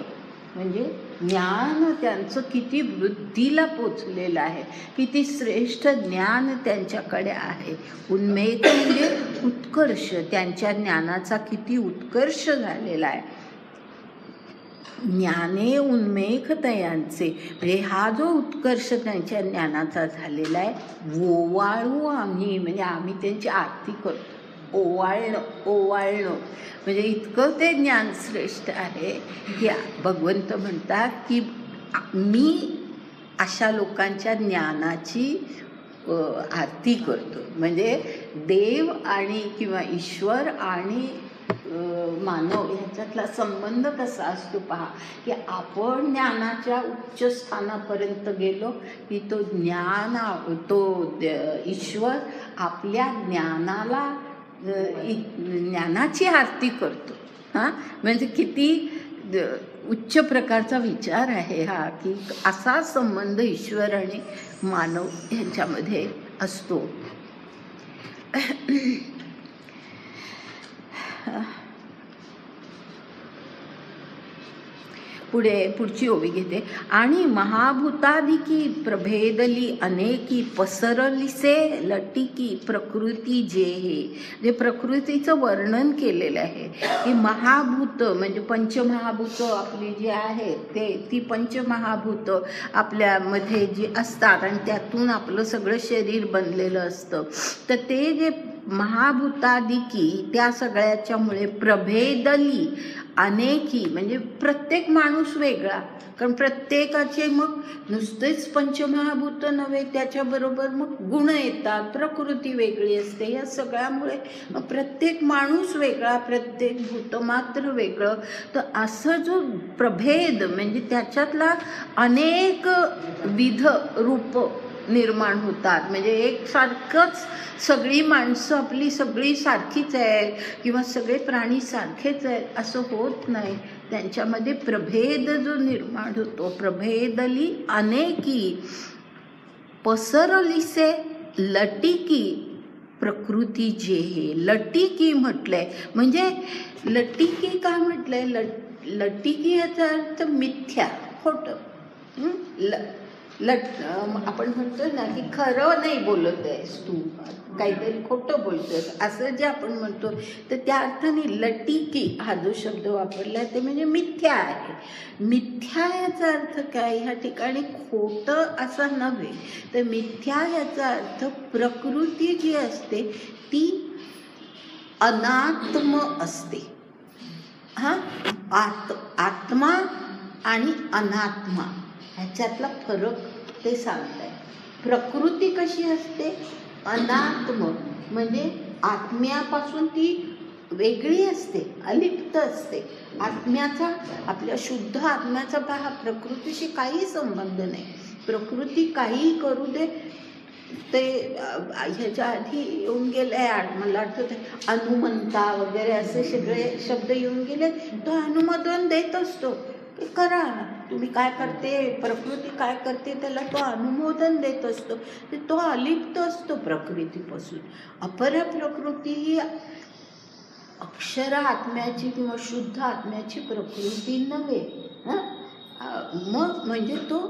S1: म्हणजे ज्ञान त्यांचं किती वृद्धीला पोचलेलं आहे, किती श्रेष्ठ ज्ञान त्यांच्याकडे आहे. उन्मेख म्हणजे उत्कर्ष, त्यांच्या ज्ञानाचा किती उत्कर्ष झालेला आहे. ज्ञाने उन्मेख तयांचे म्हणजे हा जो उत्कर्ष त्यांच्या ज्ञानाचा झालेला आहे. ओवाळू आम्ही म्हणजे आम्ही त्यांची आरती करतो. ओवाळणं म्हणजे इतकं ते ज्ञान श्रेष्ठ आहे की भगवंत म्हणतात की मी अशा लोकांच्या ज्ञानाची आरती करतो. म्हणजे देव आणि किंवा ईश्वर आणि मानव ह्याच्यातला संबंध कसा असतो पहा, की आपण ज्ञानाच्या उच्च स्थानापर्यंत गेलो की तो ईश्वर आपल्या ज्ञानाची आरती करतो. म्हणजे किती उच्च प्रकारचा विचार आहे हा, की असा संबंध ईश्वर आणि मानव ह्यांच्यामध्ये असतो. पुढची ओवी घेते. आणि महाभूतादिकी प्रभेदली अनेकी पसरलिसे लटिकी प्रकृती जे हे. जे प्रकृतीचं वर्णन केलेलं आहे की महाभूत म्हणजे पंचमहाभूत आपली जी आहेत ती पंचमहाभूत आपल्यामध्ये जी असतात आणि त्यातून आपलं सगळं शरीर बनलेलं असतं. तर ते जे महाभूतादिकी त्या सगळ्याच्यामुळे प्रभेदली अनेकी म्हणजे प्रत्येक माणूस वेगळा, कारण प्रत्येकाचे मग नुसतेच पंचमहाभूत नव्हे, त्याच्याबरोबर मग गुण येतात, प्रकृती वेगळी असते. या सगळ्यामुळे मग प्रत्येक माणूस वेगळा, प्रत्येक भूत मात्र वेगळं. तर असं जो प्रभेद म्हणजे त्याच्यातला अनेक विध रूप निर्माण होतात. म्हणजे एकसारखंच सगळी माणसं आपली सगळी सारखीच आहे किंवा सगळे प्राणी सारखेच आहेत असं होत नाही. त्यांच्यामध्ये प्रभेद जो निर्माण होतो, प्रभेदली अनेकी पसरलिसे लटिकी प्रकृती जे हे. लटिकी म्हटलंय म्हणजे लटिकी का म्हटलंय? लटिकी याचा अर्थ मिथ्या, खोटं. आपण म्हणतो ना की खरं नाही बोलत आहेस तू, काहीतरी खोटं बोलतोस असं जे आपण म्हणतो, तर त्या अर्थाने लटिकी हा जो शब्द वापरला ते म्हणजे मिथ्या आहे. मिथ्या याचा अर्थ काय? ह्या ठिकाणी खोटं असं नव्हे, तर मिथ्या याचा अर्थ प्रकृती जी असते ती अनात्म असते. आत्मा आणि अनात्मा ह्याच्यातला फरक ते सांगत आहे. प्रकृती कशी असते? अनात्म म्हणजे आत्म्यापासून ती वेगळी असते, अलिप्त असते. आत्म्याचा, आपल्या शुद्ध आत्म्याचा हा प्रकृतीशी काही संबंध नाही. प्रकृती काही करू दे. ते ह्याच्या आधी येऊन गेले, मला आठवतं हनुमंता वगैरे असे सगळे शब्द येऊन गेले. तो अनुमोदन देत असतो की करा, तुम्ही काय करते, प्रकृती काय करते त्याला तो अनुमोदन देत असतो. तो अलिप्त असतो प्रकृतीपासून. अपर प्रकृती ही अक्षर आत्म्याची किंवा शुद्ध आत्म्याची प्रकृती नव्हे. मग म्हणजे तो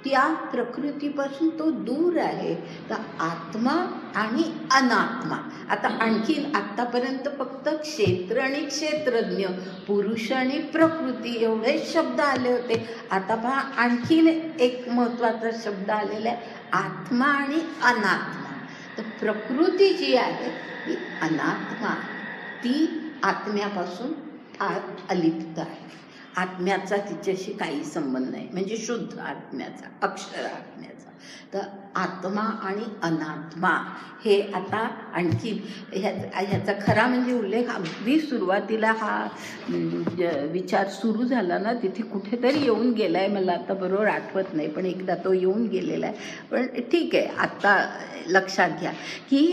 S1: त्या प्रकृतीपासून तो दूर आहे. तर आत्मा आणि अनात्मा. आता आणखीन आत्तापर्यंत फक्त क्षेत्र आणि क्षेत्रज्ञ, पुरुष आणि प्रकृती एवढेच शब्द आले होते. आता पहा आणखीन एक महत्त्वाचा शब्द आलेला आहे, आत्मा आणि अनात्मा. तर प्रकृती जी आहे ती अनात्मा, ती आत्म्यापासून फार अलिप्त आहे. आत्म्याचा तिच्याशी काही संबंध नाही, म्हणजे शुद्ध आत्म्याचा, अक्षर आत्म्याचा. तर आत्मा आणि अनात्मा हे आता आणखी ह्याचा खरा म्हणजे उल्लेख अगदी सुरुवातीला हा विचार सुरू झाला ना, तिथे कुठेतरी येऊन गेला आहे, मला आता बरोबर आठवत नाही, पण एकदा तो येऊन गेलेला आहे. पण ठीक आहे, आता लक्षात घ्या की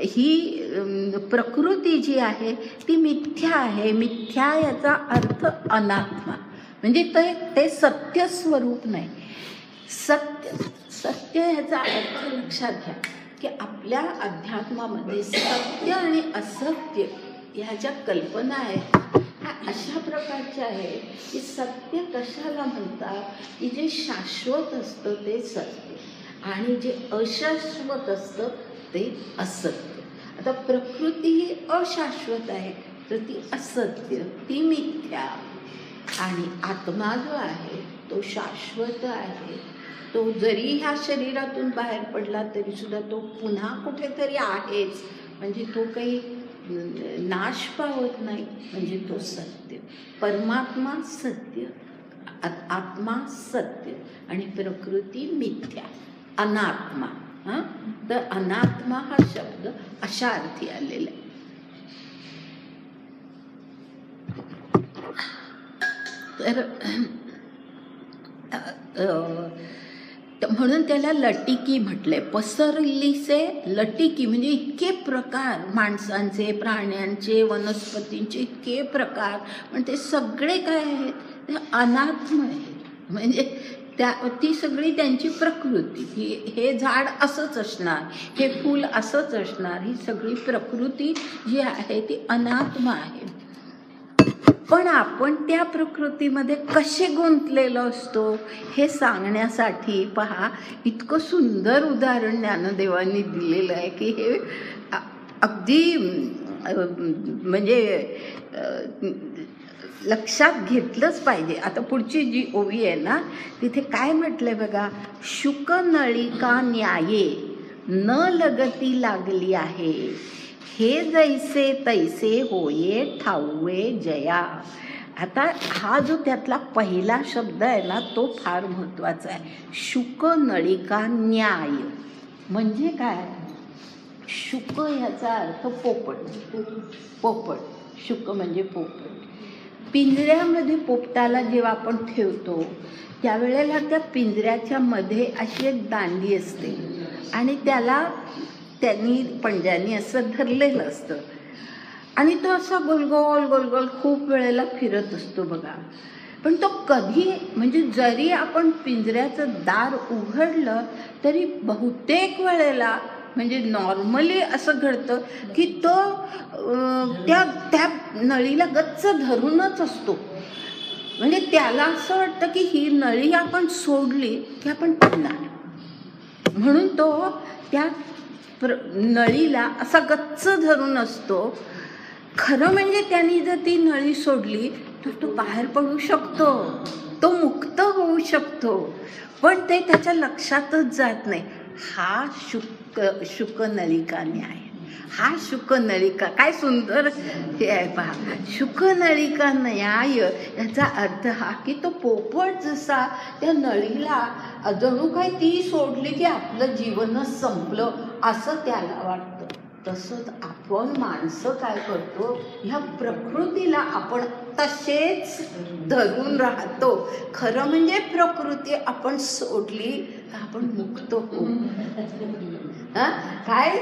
S1: ही प्रकृती जी आहे ती मिथ्या आहे. मिथ्या याचा अर्थ अनात्मा म्हणजे ते सत्य स्वरूप नाही. सत्य ह्याचा अर्थ लक्षात घ्या की आपल्या अध्यात्मामध्ये सत्य आणि असत्य ह्या ज्या कल्पना आहेत ह्या अशा प्रकारच्या आहेत की सत्य कशाला म्हणतात की जे शाश्वत असतं ते सत्य आणि जे अशाश्वत असतं ते असत्य. आता प्रकृती ही अशाश्वत आहे तर ती असत्य, ती मिथ्या. आणि आत्मा जो आहे तो शाश्वत आहे. तो जरी ह्या शरीरातून बाहेर पडला तरी सुद्धा तो पुन्हा कुठेतरी आहेच, म्हणजे तो काही नाश पावत नाही, म्हणजे तो सत्य. परमात्मा सत्य, आत्मा सत्य आणि प्रकृती मिथ्या, अनात्मा. तर अनात्मा हा शब्द अशा अर्थी आलेला आहे. तर म्हणून त्याला लटिकी म्हटलंय. पसरलीसे लटिकी म्हणजे इतके प्रकार, माणसांचे, प्राण्यांचे, वनस्पतींचे इतके प्रकार, पण ते सगळे काय आहेत, ते अनात्म आहेत. म्हणजे ती सगळी त्यांची प्रकृती. हे झाड असंच असणार, हे फूल असंच असणार, ही सगळी प्रकृती जी आहे ती अनात्मा आहे. पण आपण त्या प्रकृतीमध्ये कसे गुंतलेलो असतो हे सांगण्यासाठी पहा इतकं सुंदर उदाहरण ज्ञानदेवांनी दिलेलं आहे की हे अगदी म्हणजे लक्षात घेतलंच पाहिजे. आता पुढची जी ओवी आहे ना तिथे काय म्हटलंय बघा, शुक नळिका न्याये न लगती लागली आहे, हे जैसे तैसे होये ठाऊये जया. आता हा जो त्यातला पहिला शब्द आहे ना तो फार महत्त्वाचा आहे. शुक नळिका न्याय म्हणजे काय? शुक ह्याचा अर्थ पोपट. पोपट, शुक म्हणजे पोपट. पिंजऱ्यामध्ये पोपटाला जेव्हा आपण ठेवतो त्यावेळेला त्या पिंजऱ्याच्या मध्ये अशी एक दांडी असते आणि त्याला त्यांनी पंजानी असं धरलेलं असतं आणि तो असा गोलगोल गोलगोल खूप वेळेला फिरत असतो बघा. पण तो कधी म्हणजे जरी आपण पिंजऱ्याचं दार उघडलं तरी बहुतेक वेळेला म्हणजे नॉर्मली असं घडतं की तो त्या नळीला गच्च धरूनच असतो. म्हणजे त्याला असं वाटतं की ही नळी आपण सोडली की आपण पडणार, म्हणून तो त्या नळीला असा गच्च धरून असतो. खरं म्हणजे त्यांनी जर ती नळी सोडली तर तो बाहेर पडू शकतो, तो मुक्त होऊ शकतो, पण ते त्याच्या लक्षातच जात नाही. हा शुक नळिका न्याय. हा शुक नळिका काय सुंदर हे आहे पहा. शुक नळिका न्याय याचा अर्थ हा की तो पोपट जसा त्या नळीला जणू काय ती सोडली की आपलं जीवनच संपलं असं त्याला वाटतं. तसंच आपण माणसं काय करतो, ह्या प्रकृतीला आपण तसेच धरून राहतो. खरं म्हणजे प्रकृती आपण सोडली तर आपण मुक्त होऊ. काय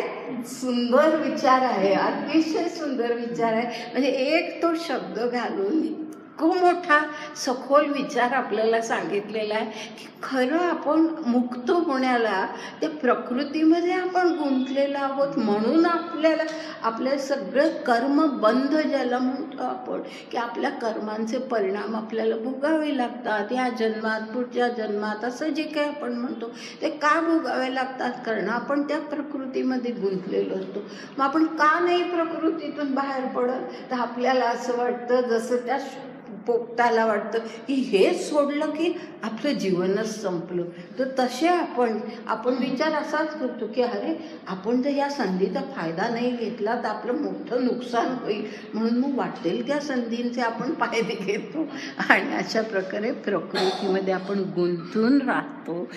S1: सुंदर विचार आहे, अतिशय सुंदर विचार आहे. म्हणजे एक तो शब्द घालून खूप मोठा सखोल विचार आपल्याला सांगितलेला आहे की खरं आपण मुक्त होण्याला त्या प्रकृतीमध्ये आपण गुंतलेलो आहोत, म्हणून आपल्याला आपल्या सगळं कर्म बंध ज्याला म्हणतो आपण की आपल्या कर्मांचे परिणाम आपल्याला भोगावे लागतात या जन्मात पुढच्या जन्मात, असं जे काही आपण म्हणतो ते का भोगावे लागतात? कारण आपण त्या प्रकृतीमध्ये गुंतलेलो असतो. मग आपण का नाही प्रकृतीतून बाहेर पडत? तर आपल्याला असं वाटतं जसं त्या पोपटाला वाटतं की हे सोडलं की आपलं जीवनच संपलं. तर तसे आपण विचार असाच करतो की अरे आपण जर या संधीचा फायदा नाही घेतला तर आपलं मोठं नुकसान होईल, म्हणून मग वाटेल त्या संधींचे आपण फायदे घेतो आणि अशा प्रकारे प्रकृतीमध्ये आपण गुंतून राहतो.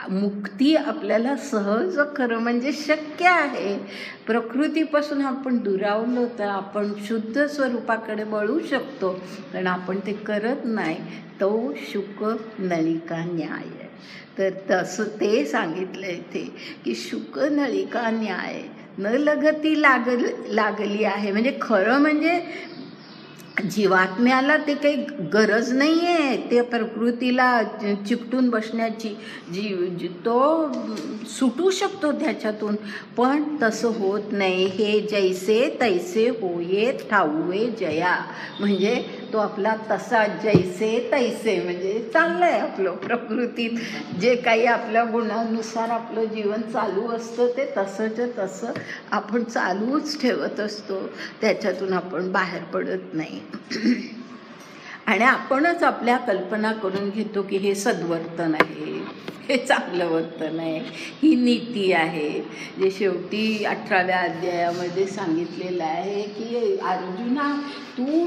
S1: मुक्ती आपल्याला सहज खरं म्हणजे शक्य आहे. प्रकृतीपासून आपण दुरावलो तर आपण शुद्ध स्वरूपाकडे वळू शकतो, पण आपण ते करत नाही. तो शुक नळिका न्याय आहे. तर तसं ते सांगितलं इथे की शुक नळिका न्याय न लगती लागली आहे. म्हणजे खरं म्हणजे जीवात्म्याला ते काही गरज नाही आहे त्या प्रकृतीला चिकटून बसण्याची. तो सुटू शकतो त्याच्यातून, पण तसं होत नाही. हे जैसे तैसे होये ठाऊये जया. म्हणजे तो आपला तसा जैसे तैसे म्हणजे चाललंय आपलं प्रकृतीत जे काही आपल्या गुणानुसार आपलं जीवन चालू असतं ते तसंच तसं आपण चालूच ठेवत असतो, त्याच्यातून आपण बाहेर पडत नाही. आणि आपणच आपल्या कल्पना करून घेतो की हे सद्वर्तन आहे, हे चांगलं वर्तन आहे, ही नीती आहे. जे शेवटी 18व्या अध्यायामध्ये सांगितलेलं आहे की अर्जुना तू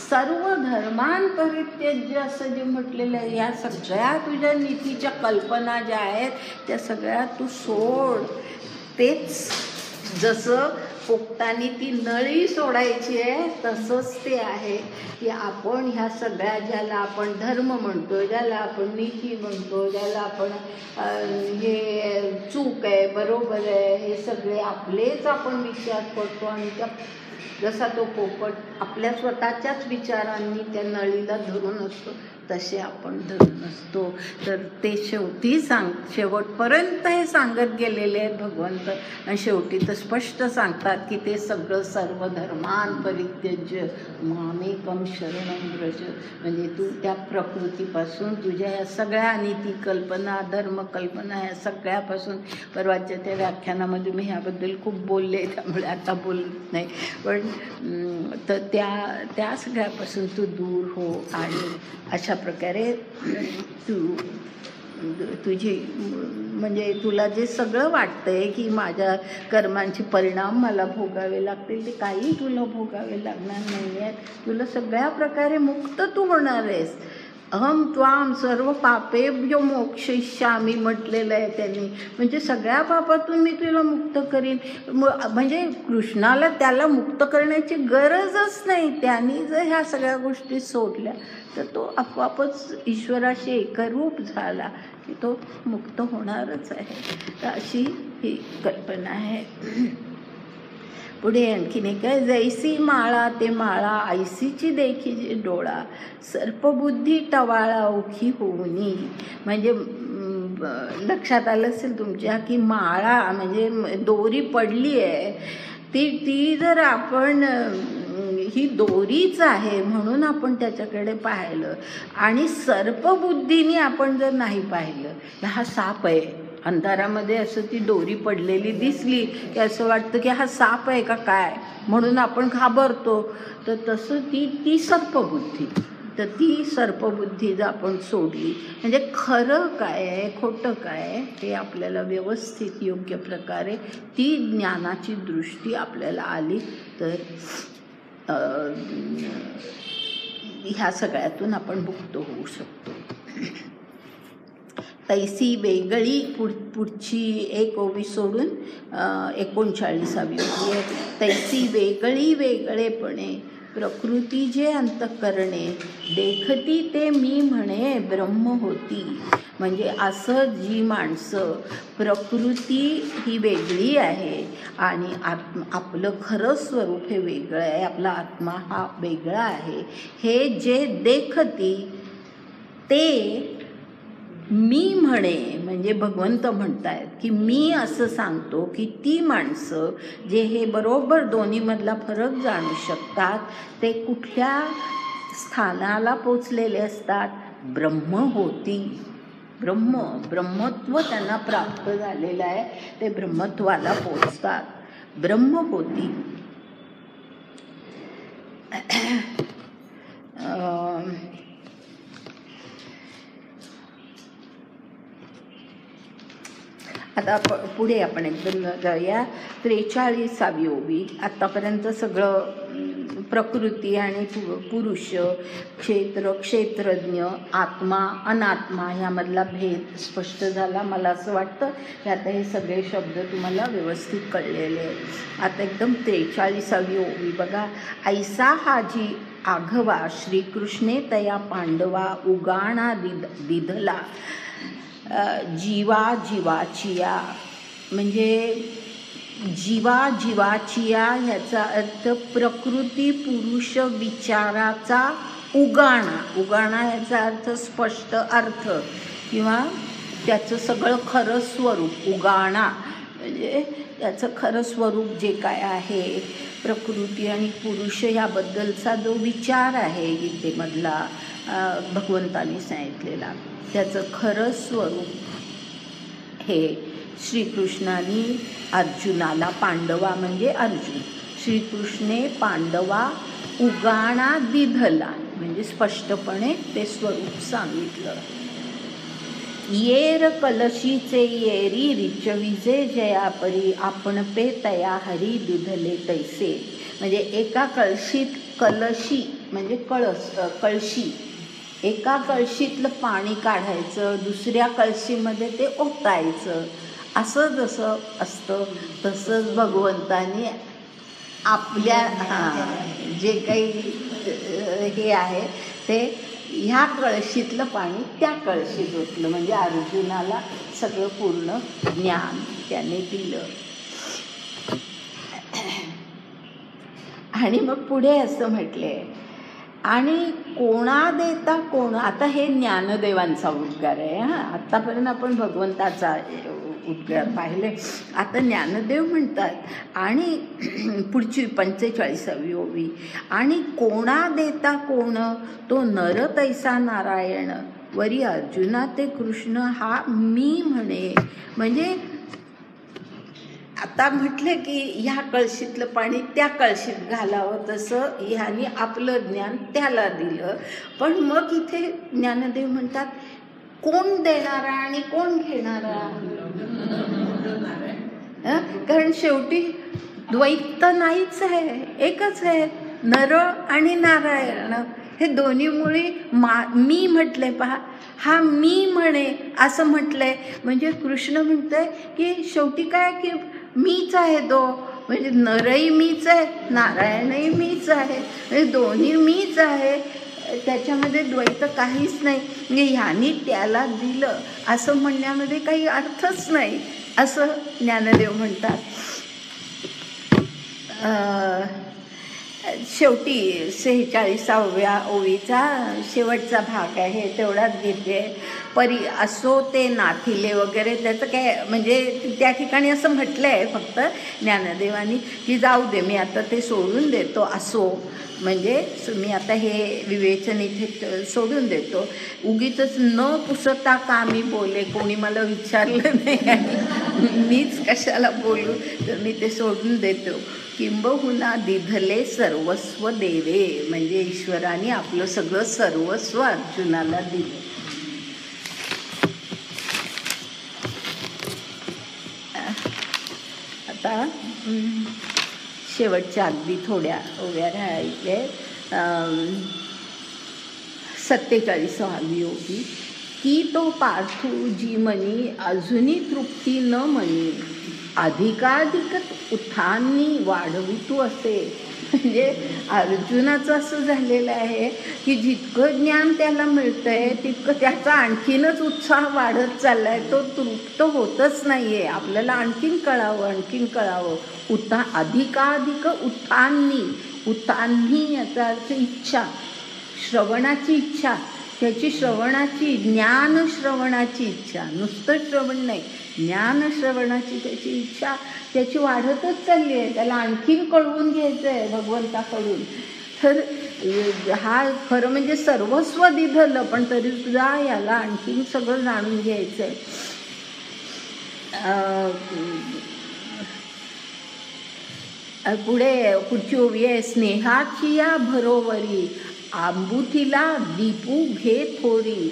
S1: सर्व धर्मान परित्यज्य असं जे म्हटलेलं आहे, या सगळ्या तुझ्या नीतीच्या कल्पना ज्या आहेत त्या सगळ्या तू सोड. तेच जसं पोपटाने ती नळी सोडायची आहे तसंच ते आहे की आपण ह्या सगळ्या ज्याला आपण धर्म म्हणतो, ज्याला आपण नीती म्हणतो, ज्याला आपण हे चूक आहे बरोबर आहे हे सगळे आपलेच आपण विचार करतो आणि त्या जसा तो पोपट आपल्या स्वतःच्याच विचारांनी त्या नळीला धरून असतो तसे आपण धरून असतो. तर ते शेवटपर्यंत हे सांगत गेलेले आहेत भगवंत. आणि शेवटी तर स्पष्ट सांगतात की ते सगळं सर्व धर्मान परित्यज्य मामेकम शरणं व्रज. म्हणजे तू त्या प्रकृतीपासून तुझ्या या सगळ्या नीती कल्पना धर्मकल्पना या सगळ्यापासून, परवाच्या त्या व्याख्यानामध्ये मी ह्याबद्दल खूप बोलले, त्यामुळे आता बोलत नाही, पण तर त्या सगळ्यापासून तू दूर हो. आणि अशा प्रकारे तुझी म्हणजे तुला जे सगळं वाटतंय की माझ्या कर्मांचे परिणाम मला भोगावे लागतील, ते काही तुला भोगावे लागणार नाही आहेत. तुला सगळ्या प्रकारे मुक्त तू होणार आहेस. अहम त्वाम सर्व पापेभ्यो मोक्षयिष्यामी म्हटलेलं आहे त्यांनी. म्हणजे सगळ्या पापातून मी तुला मुक्त करीन. म्हणजे कृष्णाला त्याला मुक्त करण्याची गरजच नाही. त्यांनी जर ह्या सगळ्या गोष्टी सोडल्या तर तो आपोआपच ईश्वराशी एकरूप झाला की तो मुक्त होणारच आहे. तर अशी ही कल्पना आहे. पुढे आणखीन एक आहे, जैसी माळा ते माळा ऐसीची देखी डोळा सर्पबुद्धी टवाळा औखी होऊनी. म्हणजे लक्षात आलं असेल तुमच्या की माळा म्हणजे दोरी पडली आहे, ती जर आपण ही दोरीच आहे म्हणून आपण त्याच्याकडे पाहिलं आणि सर्पबुद्धीने आपण जर नाही पाहिलं, हा साप आहे, अंधारामध्ये असं ती दोरी पडलेली दिसली की असं वाटतं की हा साप आहे का काय, म्हणून आपण घाबरतो. तर तसं ती सर्पबुद्धी. तर ती सर्पबुद्धी जर आपण सोडली म्हणजे खरं काय आहे खोटं काय आहे हे आपल्याला व्यवस्थित योग्य प्रकारे ती ज्ञानाची दृष्टी आपल्याला आली तर ह्या सगळ्यातून आपण मुक्त होऊ शकतो. तैसी वेगळी पुढची एक ओवी सोडून 39वी ओवी आहे. तैसी वेगळी वेगळेपणे प्रकृती जे अंतःकरणे देखती ते मी म्हणे ब्रह्म होती. म्हणजे असं जी माणसं प्रकृती ही वेगळी आहे आणि आपलं खरं स्वरूप हे वेगळं आहे, आपला आत्मा हा वेगळा आहे, हे जे देखती ते मी म्हणे. म्हणजे भगवंत म्हणतायत की मी असं सांगतो की ती माणसं जे हे बरोबर दोन्हीमधला फरक जाणू शकतात ते कुठल्या स्थानाला पोचलेले असतात, ब्रह्म होती. ब्रह्मत्व त्यांना प्राप्त झालेलं आहे, ते ब्रह्मत्वाला पोचतात. ब्रह्म होती. आता पुढे आपण एकदम जाऊया 43वी ओवी. आत्तापर्यंत सगळं प्रकृती आणि पुरुष, क्षेत्र, क्षेत्रज्ञ, आत्मा, अनात्मा ह्यामधला भेद स्पष्ट झाला. मला असं वाटतं की आता हे सगळे शब्द तुम्हाला व्यवस्थित कळलेले आहेत. आता एकदम 43वी ओवी बघा. ऐसा हा जी आघवा श्रीकृष्णे तया पांडवा उगाणा दिधला जीवा जीवाचिया. म्हणजे जीवा जीवाचिया ह्याचा अर्थ प्रकृती पुरुष विचाराचा उगाणा ह्याचा अर्थ स्पष्ट अर्थ किंवा त्याचं सगळं खरं स्वरूप. उगाणा म्हणजे त्याचं खरं स्वरूप जे काय आहे, प्रकृती आणि पुरुष याबद्दलचा जो विचार आहे गीतेमधला भगवंतांनी सांगितलेला, त्याचं खरं स्वरूप हे श्रीकृष्णाने अर्जुनाला, पांडवा म्हणजे अर्जुन, श्रीकृष्णे पांडवा उगाणा दिधला म्हणजे स्पष्टपणे ते स्वरूप सांगितलं. येर कलशीचे येरी रिचविजे जयापरी आपण पे तया हरी दिधले तैसे. म्हणजे एका कळशीत, कलशी म्हणजे कळशी, एका कळशीतलं पाणी काढायचं, दुसऱ्या कळशीमध्ये ते ओतायचं. असं जसं असतं तसंच भगवंतानी आपल्या जे काही हे आहे ते ह्या कळशीतलं पाणी त्या कळशीत ओतलं. म्हणजे अर्जुनाला सगळं पूर्ण ज्ञान त्याने दिलं. आणि मग पुढे असं म्हटले आणि कोणा देता कोण, आता हे ज्ञानदेवांचा उद्गार आहे. आत्तापर्यंत आपण भगवंताचा उद्गार पाहिले, आता ज्ञानदेव म्हणतात. आणि पुढची 45वी ओवी, आणि कोणा देता कोण, तो नर तैसा नारायण, वरी अर्जुना ते कृष्ण हा मी म्हणे. म्हणजे आता म्हटलं की ह्या कळशीतलं पाणी त्या कळशीत घालावं, तसं ह्याने आपलं ज्ञान त्याला दिलं. पण मग इथे ज्ञानदेव म्हणतात कोण देणारा आणि कोण घेणारा. कारण शेवटी द्वैत नाहीच आहे, एकच आहे, नर आणि नारायण. हे दोन्ही मुळे मी म्हटले पहा, हा मी म्हणे असं म्हटलंय. म्हणजे कृष्ण म्हणतंय की शेवटी काय की मीच आहे तो, म्हणजे नरही मीच आहे, नारायणही मीच आहे, म्हणजे दोन्ही मीच आहे, त्याच्यामध्ये द्वैत काहीच नाही. म्हणजे ह्यानी त्याला दिलं असं म्हणण्यामध्ये काही अर्थच नाही, असं ज्ञानदेव म्हणतात. शेवटी 46व्या ओवीचा शेवटचा भाग आहे, तेवढाच घेते. परी असो ते नाथिले वगैरे, त्याचं काय म्हणजे त्या ठिकाणी असं म्हटलं आहे फक्त ज्ञानदेवानी की जाऊ दे, मी आता ते सोडून देतो. असो म्हणजे मी आता हे विवेचन इथे सोडून देतो. उगीच न पुसता का मी बोले, कोणी मला विचारलं नाही आणि मीच कशाला बोलू, तर मी ते सोडून देतो. किंबहुना दिधले सर्वस्व देवे, म्हणजे ईश्वराने आपलं सगळं सर्वस्व अर्जुनाला दिले. आता शेवटच्या अगदी थोड्या ओव्या राहिल्या. 47वी ओवी, की तो पार्थू जी मनी अजूनी तृप्ती न मनी, अधिकाधिक उत्थानी वाढवितू असे. म्हणजे अर्जुनाचं असं झालेलं आहे की जितकं ज्ञान त्याला मिळतंय तितकं त्याचा आणखीनच उत्साह वाढत चाललाय, तो तृप्त होतच नाहीये. आपल्याला आणखीन कळावं. अधिकाधिक उत्थानी, उत्थानी याचा अर्थ इच्छा, श्रवणाची इच्छा, त्याची श्रवणाची, ज्ञान श्रवणाची इच्छा, नुसतं श्रवण नाही, ज्ञान श्रवणाची त्याची इच्छा त्याची वाढतच चालली आहे. त्याला आणखीन कळवून घ्यायचं आहे भगवंताकडून. तर हा खरं म्हणजे सर्वस्व दिधलं, पण तरी सुद्धा याला आणखीन सगळं जाणून घ्यायचं आहे. पुढची ओवी आहे, स्नेहाची या भरोवरी, आंबुथीला दीपू घे थोरी,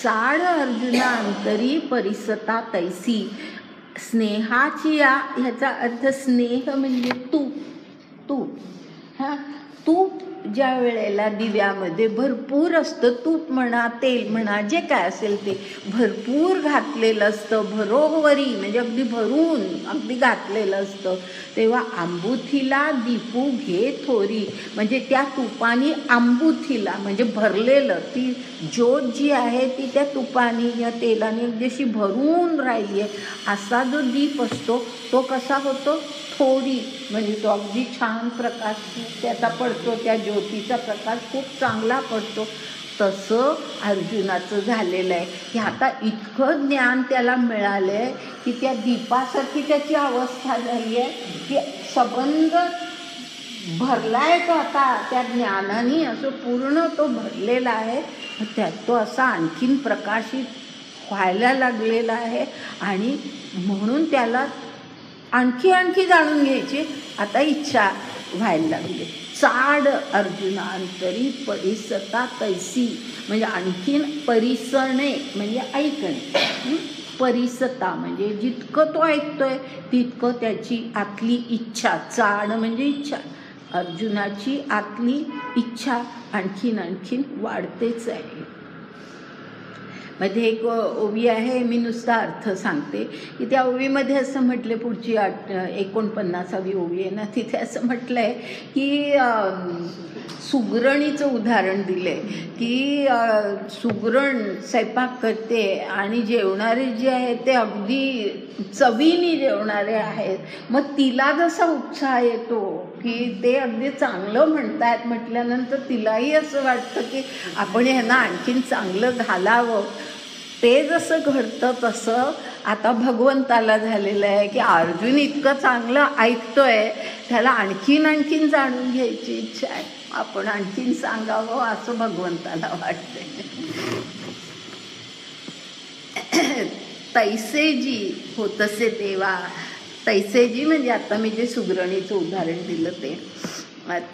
S1: चाड अर्जुना अंतरी परिसता तैसी. स्नेहाची या ह्याचा अर्थ स्नेह म्हणजे तूप. तूप ज्या वेळेला दिव्यामध्ये भरपूर असतं, तूप म्हणा, तेल म्हणा, जे काय असेल ते भरपूर घातलेलं असतं, भरोवरी म्हणजे अगदी भरून अगदी घातलेलं असतं, तेव्हा आंबुथीला दीपू घे थोरी, म्हणजे त्या तुपानी आंबुथीला म्हणजे भरलेलं, ती ज्योत जी आहे ती त्या तुपानी या तेलाने अगदी भरून राहिली आहे. असा जो दीप असतो तो कसा होतो, थोरी, म्हणजे तो अगदी छान प्रकाश त्याचा पडतो, त्या ज्योतीचा प्रकाश खूप चांगला पडतो. तसं अर्जुनाचं झालेलं आहे की आता इतकं ज्ञान त्याला मिळालं आहे की त्या दीपासारखी त्याची अवस्था झाली आहे की संबंध भरलाय तो आता त्या ज्ञानाने, असं पूर्ण तो भरलेला आहे. त्यात तो असा आणखीन प्रकाशित व्हायला लागलेला आहे आणि म्हणून त्याला आणखी जाणून घ्यायची आता इच्छा व्हायला लागली. चाड अर्जुना अंतरी परिसता तैसी, म्हणजे आणखीन परिसणे म्हणजे ऐकणे, परिसता म्हणजे जितकं तो ऐकतोय तितकं त्याची आतली इच्छा, चाड म्हणजे इच्छा, अर्जुनाची आतली इच्छा आणखीन वाढतेच आहे. मध्ये एक ओवी आहे, मी नुसता अर्थ सांगते की त्या ओवीमध्ये असं म्हटले, पुढची 49वी ओवी आहे ना, तिथे असं म्हटलं आहे की सुगरणीचं उदाहरण दिलं आहे की सुगरण स्वयंपाक करते आणि जेवणारे जे आहेत ते अगदी चवीने जेवणारे आहेत. मग तिला जसा उत्साह येतो की ते अगदी चांगलं म्हणतायत म्हटल्यानंतर तिलाही असं वाटतं की आपण ह्यांना आणखीन चांगलं घालावं. ते जसं घडतं तसं आता भगवंताला झालेलं आहे की अर्जुन इतकं चांगलं ऐकतोय, त्याला आणखीन जाणून घ्यायची इच्छा आहे, आपण आणखीन सांगावं असं भगवंताला वाटतंय. तैसेजी होतसे देवा, तैसेजी म्हणजे आता मी जे सुग्रणीचं उदाहरण दिलं ते,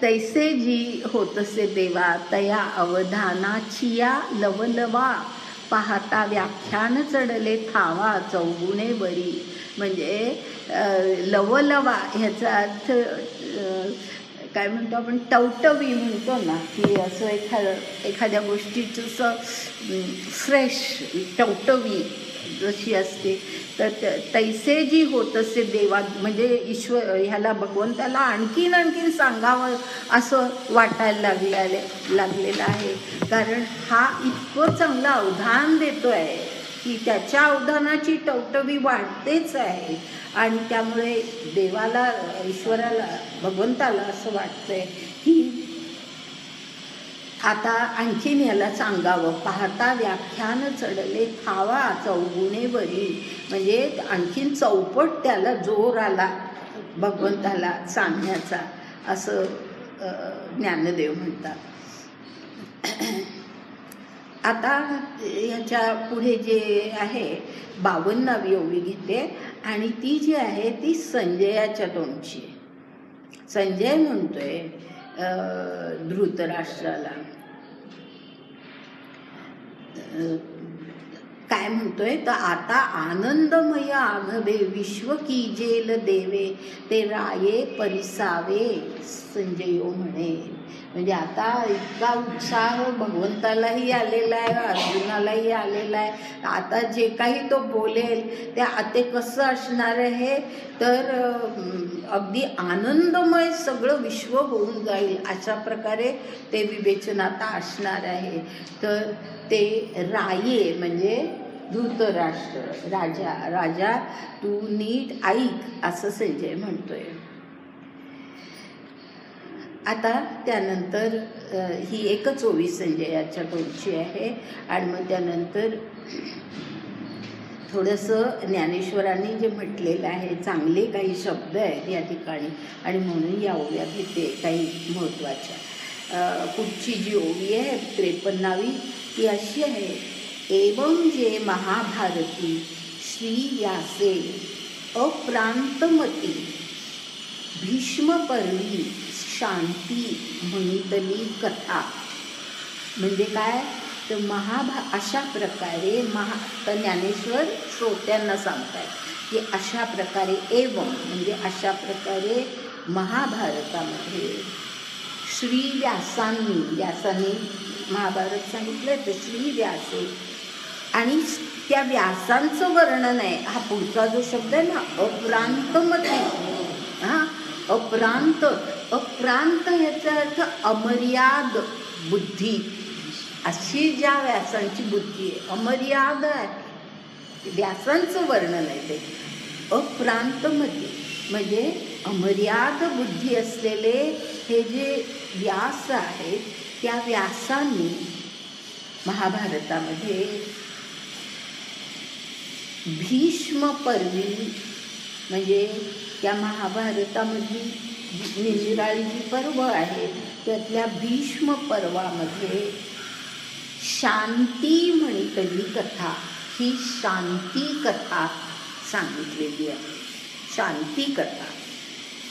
S1: तैसेजी होतसे देवा तया अवधानाची या लवलवा, पाहता व्याख्यान चढले थावा चौगुणे बरी. म्हणजे लवलवा ह्याचा अर्थ काय म्हणतो आपण, टवटवी म्हणतो ना, की असं एखाद्या गोष्टीचं असं फ्रेश टवटवी जशी असते, तर तैसे जी होत असे देवा म्हणजे ईश्वर ह्याला भगवंताला आणखीन सांगावं असं वाटायला लागलेलं आहे. कारण हा इतकं चांगलं अवधान देतो आहे की त्याच्या अवधानाची टवटवी वाढतेच आहे. आणि त्यामुळे देवाला, ईश्वराला, भगवंताला असं वाटतंय की आता आणखीन याला सांगावं. पाहता व्याख्यान चढले थावा चौगुणे बरी, म्हणजे आणखीन चौपट त्याला जोर आला भगवंताला सांगण्याचा, असं ज्ञानदेव म्हणतात. आता याच्या पुढे जे आहे 52वी ओवी घेते आणि ती जी आहे ती संजयाच्या तोंडची. संजय म्हणतोय धृतराष्ट्राला, काय म्हणतोय तर आता आनंदमय आघवे विश्व कीजेल देवे, ते राये परिसावे संजयो म्हणे. म्हणजे आता इतका उत्साह भगवंतालाही आलेला आहे, अर्जुनालाही आलेला आहे. आता जे काही तो बोलेल ते कसं असणार आहे तर अगदी आनंदमय सगळं विश्व होऊन जाईल अशा प्रकारे ते विवेचन आता असणार आहे. तर ते राये म्हणजे धृतराष्ट्र राजा तू नीट ऐक असं संजय म्हणतोय. आता त्यानंतर ही एकच ओवी संजयाच्या तोंडची आहे. आणि मग त्यानंतर थोडंसं ज्ञानेश्वरांनी जे म्हटलेलं आहे, चांगले काही शब्द आहेत या ठिकाणी, आणि म्हणून या ओव्या घेते काही महत्त्वाच्या. पुढची जी ओवी आहे 53वी ती अशी आहे, एवं जे महाभारती श्री व्यासे अप्रांतमती भीष्म पर्वी शांती म्हणितली कथा. म्हणजे काय तर अशा प्रकारे तर ज्ञानेश्वर श्रोत्यांना सांगतात की अशा प्रकारे एवं म्हणजे अशा प्रकारे महाभारतामध्ये श्री व्यासांनी महाभारत सांगितलं तर श्री व्यासे, आणि त्या व्यासांचं वर्णन आहे. हा पुढचा जो शब्द आहे ना अप्रांतमती, हा अप्रांत याचा अर्थ अमर्याद बुद्धी, अशी ज्या व्यासांची बुद्धी आहे अमर्याद आहे, व्यासांचं वर्णन आहे ते. अप्रांतमती म्हणजे अमर्याद बुद्धी असलेले हे जे व्यास आहेत, त्या व्यासांनी महाभारतामध्ये भीष्म पर्वी म्हणजे त्या महाभारतामधली निराळी जी पर्व आहे त्यातल्या भीष्म पर्वामध्ये शांती म्हणितली कथा, ही शांती कथा सांगितलेली आहे. शांती कथा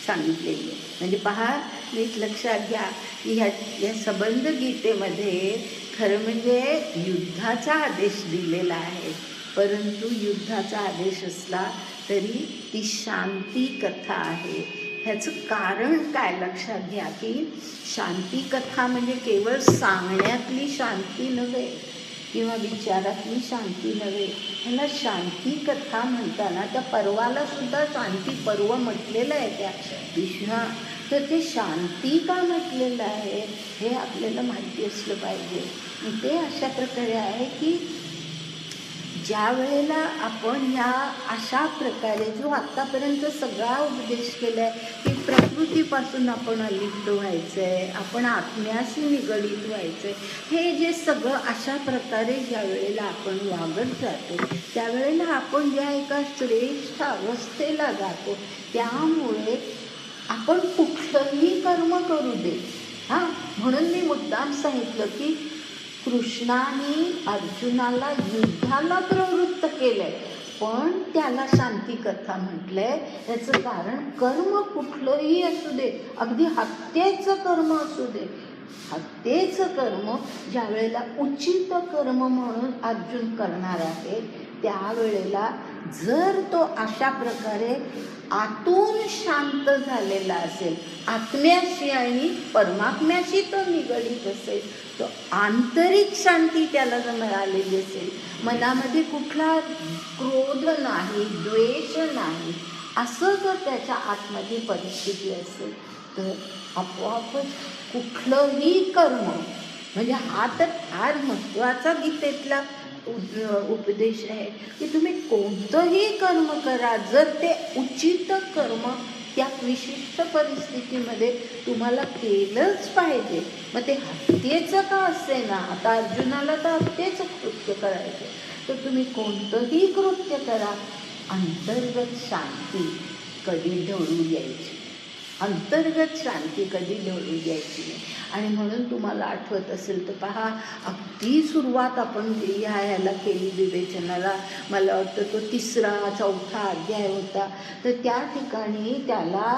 S1: सांगितलेली आहे. म्हणजे पहा, नीट लक्षात घ्या की ह्या संबंध गीतेमध्ये खरं म्हणजे युद्धाचा आदेश दिलेला आहे, परंतु युद्धाचा आदेश असला तरी ती शांती कथा आहे. ह्याचं कारण काय लक्षात घ्या की शांती कथा म्हणजे केवळ सांगण्यातली शांती नव्हे किंवा विचारातली शांती नव्हे. ह्याला शांती कथा म्हणताना त्या पर्वाला सुद्धा शांती पर्व म्हटलेलं आहे त्या विष्णा. तर ते शांती का म्हटलेलं आहे हे आपल्याला माहिती असलं पाहिजे. ते अशा प्रकारे आहे की ज्या वेळेला आपण ह्या अशा प्रकारे जो आत्तापर्यंत सगळा उपदेश केला आहे की प्रकृतीपासून आपण अलिप्त व्हायचं आहे, आपण आत्म्याशी निगडीत व्हायचं आहे. हे जे सगळं अशा प्रकारे ज्या वेळेला आपण वागत जातो त्यावेळेला आपण ज्या एका श्रेष्ठ अवस्थेला जातो, त्यामुळे आपण कुठलंही कर्म करू दे. म्हणून मी मुद्दाम सांगितलं की कृष्णाने अर्जुनाला युद्धाला प्रवृत्त केलंय, पण त्याला शांती कथा म्हटलंय. याचं कारण कर्म कुठलंही असू दे, अगदी हत्येचं कर्म असू दे, हत्येचं कर्म ज्या वेळेला उचित कर्म म्हणून अर्जुन करणार आहे, त्यावेळेला जर तो अशा प्रकारे आतून शांत झालेला असेल, आत्म्याशी आणि परमात्म्याशी तो निगडीत असेल, तो आंतरिक शांती त्याला जर मिळालेली असेल, मनामध्ये कुठला क्रोध नाही, द्वेष नाही, असं जर त्याच्या आतमध्ये परिस्थिती असेल, तर आपोआपच कुठलंही कर्म, म्हणजे हा तर फार महत्त्वाचा गीतेतला उपदेश आहे की तुम्ही कोणतंही कर्म करा, जर ते उचित कर्म त्या विशिष्ट परिस्थितीमध्ये तुम्हाला केलंच पाहिजे. मग ते हत्येचं का असे ना, आता अर्जुनाला तर हत्येचं कृत्य करायचं, तर तुम्ही कोणतंही कृत्य करा, अंतर्गत शांती कधी ढळू द्यायची, अंतर्गत शांती कधी ढळू द्यायची नाही. आणि म्हणून तुम्हाला आठवत असेल तर पहा, अगदी सुरुवात आपण ह्याला केली विवेचनाला, मला वाटतं तो 3-4 अध्याय होता, तर त्या ठिकाणी त्याला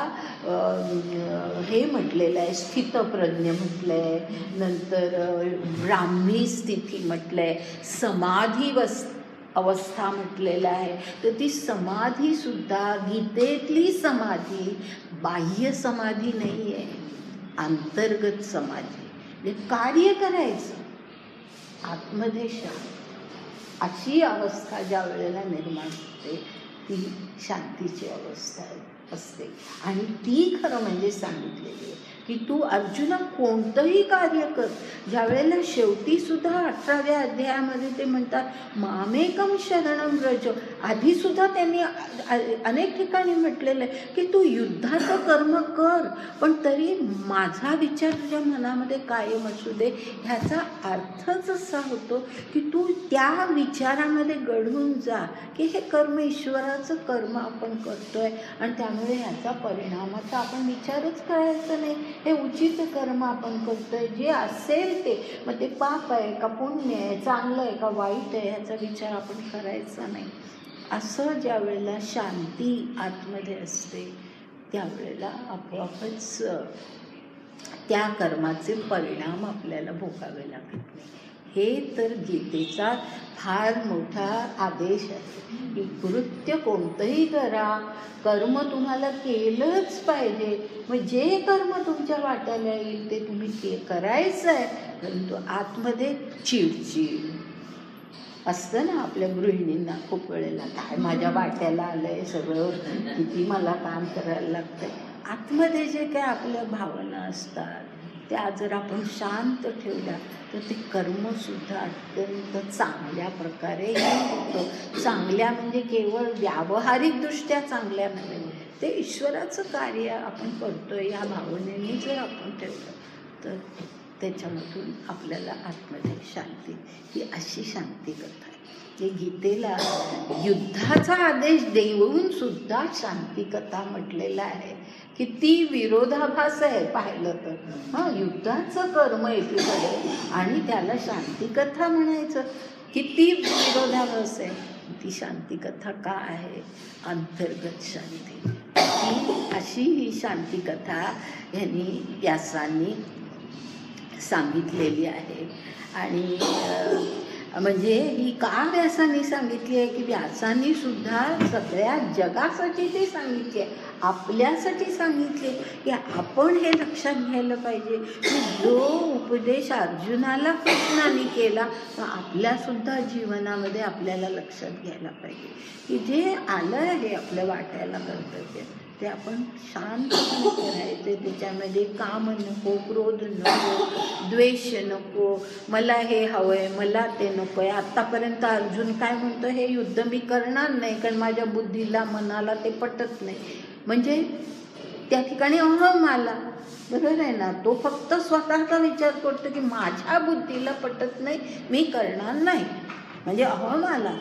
S1: हे म्हटलेलं आहे, स्थितप्रज्ञ म्हटलं आहे, नंतर ब्राह्मी स्थिती म्हटलं आहे, समाधी अवस्था म्हटलेलं आहे. तर ती समाधीसुद्धा गीतेतली समाधी बाह्य समाधी नाही आहे, अंतर्गत समाधी, म्हणजे कार्य करायचं आत्मध्ये शांत, अशी अवस्था ज्या वेळेला निर्माण होते ती शांतीची अवस्था असते. आणि ती खरं म्हणजे सांगितलेली आहे की तू अर्जुना कोणतंही कार्य कर. ज्या वेळेला शेवटी सुद्धा 18व्या अध्यायामध्ये ते म्हणतात मामेकम शरणम व्रज, आधीसुद्धा त्यांनी अनेक ठिकाणी म्हटलेलं आहे की तू युद्धाचं कर्म कर, पण तरी माझा विचार तुझ्या मनामध्ये कायम असू दे. ह्याचा अर्थच असा होतो की तू त्या विचारामध्ये घडून जा की हे कर्म ईश्वराचं कर्म आपण करतोय आणि त्यामुळे ह्याचा परिणामाचा आपण विचारच करायचा नाही. हे उचित कर्म आपण करतोय, जे असेल ते, मग ते पाप आहे का पुण्य आहे, चांगलं आहे का वाईट आहे, ह्याचा विचार आपण करायचा नाही. असं ज्या वेळेला शांती आतमध्ये असते त्यावेळेला आपोआपच त्या कर्माचे परिणाम आपल्याला भोगावे लागत नाही. हे तर गीतेचा फार मोठा आदेश आहे की कृत्य कोणतंही करा, कर्म तुम्हाला केलंच पाहिजे. मग जे कर्म तुमच्या वाट्याला येईल ते तुम्ही करायचं आहे, परंतु आतमध्ये चिडचिड असतं ना आपल्या गृहिणींना खूप वेळेला, काय माझ्या वाट्याला आलं आहे सगळं, किती मला काम करायला लागतं. आतमध्ये जे काय आपल्या भावना असतात त्या जर आपण शांत ठेवल्या तर ते कर्मसुद्धा अत्यंत चांगल्या प्रकारे होतं. चांगल्या म्हणजे केवळ व्यावहारिकदृष्ट्या चांगल्या नव्हे, ते ईश्वराचं कार्य आपण करतोय या भावनेने जर आपण ठेवलं तर त्याच्यामधून आपल्याला आत्ममध्ये शांती, ही अशी शांती कथा आहे. की गीतेला युद्धाचा आदेश देऊन सुद्धा शांती कथा म्हटलेला आहे. किती विरोधाभास आहे पाहिलं तर. युद्धाचं कर्म एकीकडे आणि त्याला शांती कथा म्हणायचं, किती विरोधाभास आहे. ती शांती कथा का आहे? अंतर्गत शांती. अशी ही शांती कथा ह्यांनी व्यासांनी सांगितलेली आहे. आणि म्हणजे ही का व्यासांनी सांगितली आहे की व्यासांनी सुद्धा सगळ्या जगासाठी ते सांगितले आहे, आपल्यासाठी सांगितले की आपण हे लक्षात घ्यायला पाहिजे की जो उपदेश अर्जुनाला कृष्णाने केला तो आपल्यासुद्धा जीवनामध्ये आपल्याला लक्षात घ्यायला पाहिजे की जे आलं आहे आपल्या वाट्याला कर्तव्य ते आपण शांतपणे करायचे. त्याच्यामध्ये काम नको, क्रोध नको, द्वेष नको, मला हे हवं आहे, मला ते नको आहे. आत्तापर्यंत अर्जुन काय म्हणतो, हे युद्ध मी करणार नाही कारण माझ्या बुद्धीला मनाला ते पटत नाही. म्हणजे त्या ठिकाणी अहम आला. बरोबर आहे ना. तो फक्त स्वतःचा विचार करतो की माझ्या बुद्धीला पटत नाही, मी करणार नाही, म्हणजे अहम आला.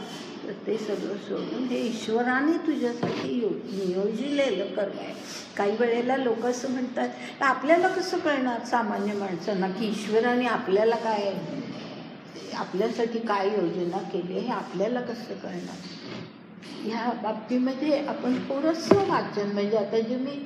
S1: तर ते सगळं सोडून हे ईश्वराने तुझ्यासाठी नियोजिलेलं कर्म आहे. काही वेळेला लोक असं म्हणतात, आपल्याला कसं कळणार सामान्य माणसांना की ईश्वराने आपल्याला काय, आपल्यासाठी काय योजना केली हे आपल्याला कसं कळणार. ह्या बाबतीमध्ये आपण थोडंसं वाचन, म्हणजे आता जे मी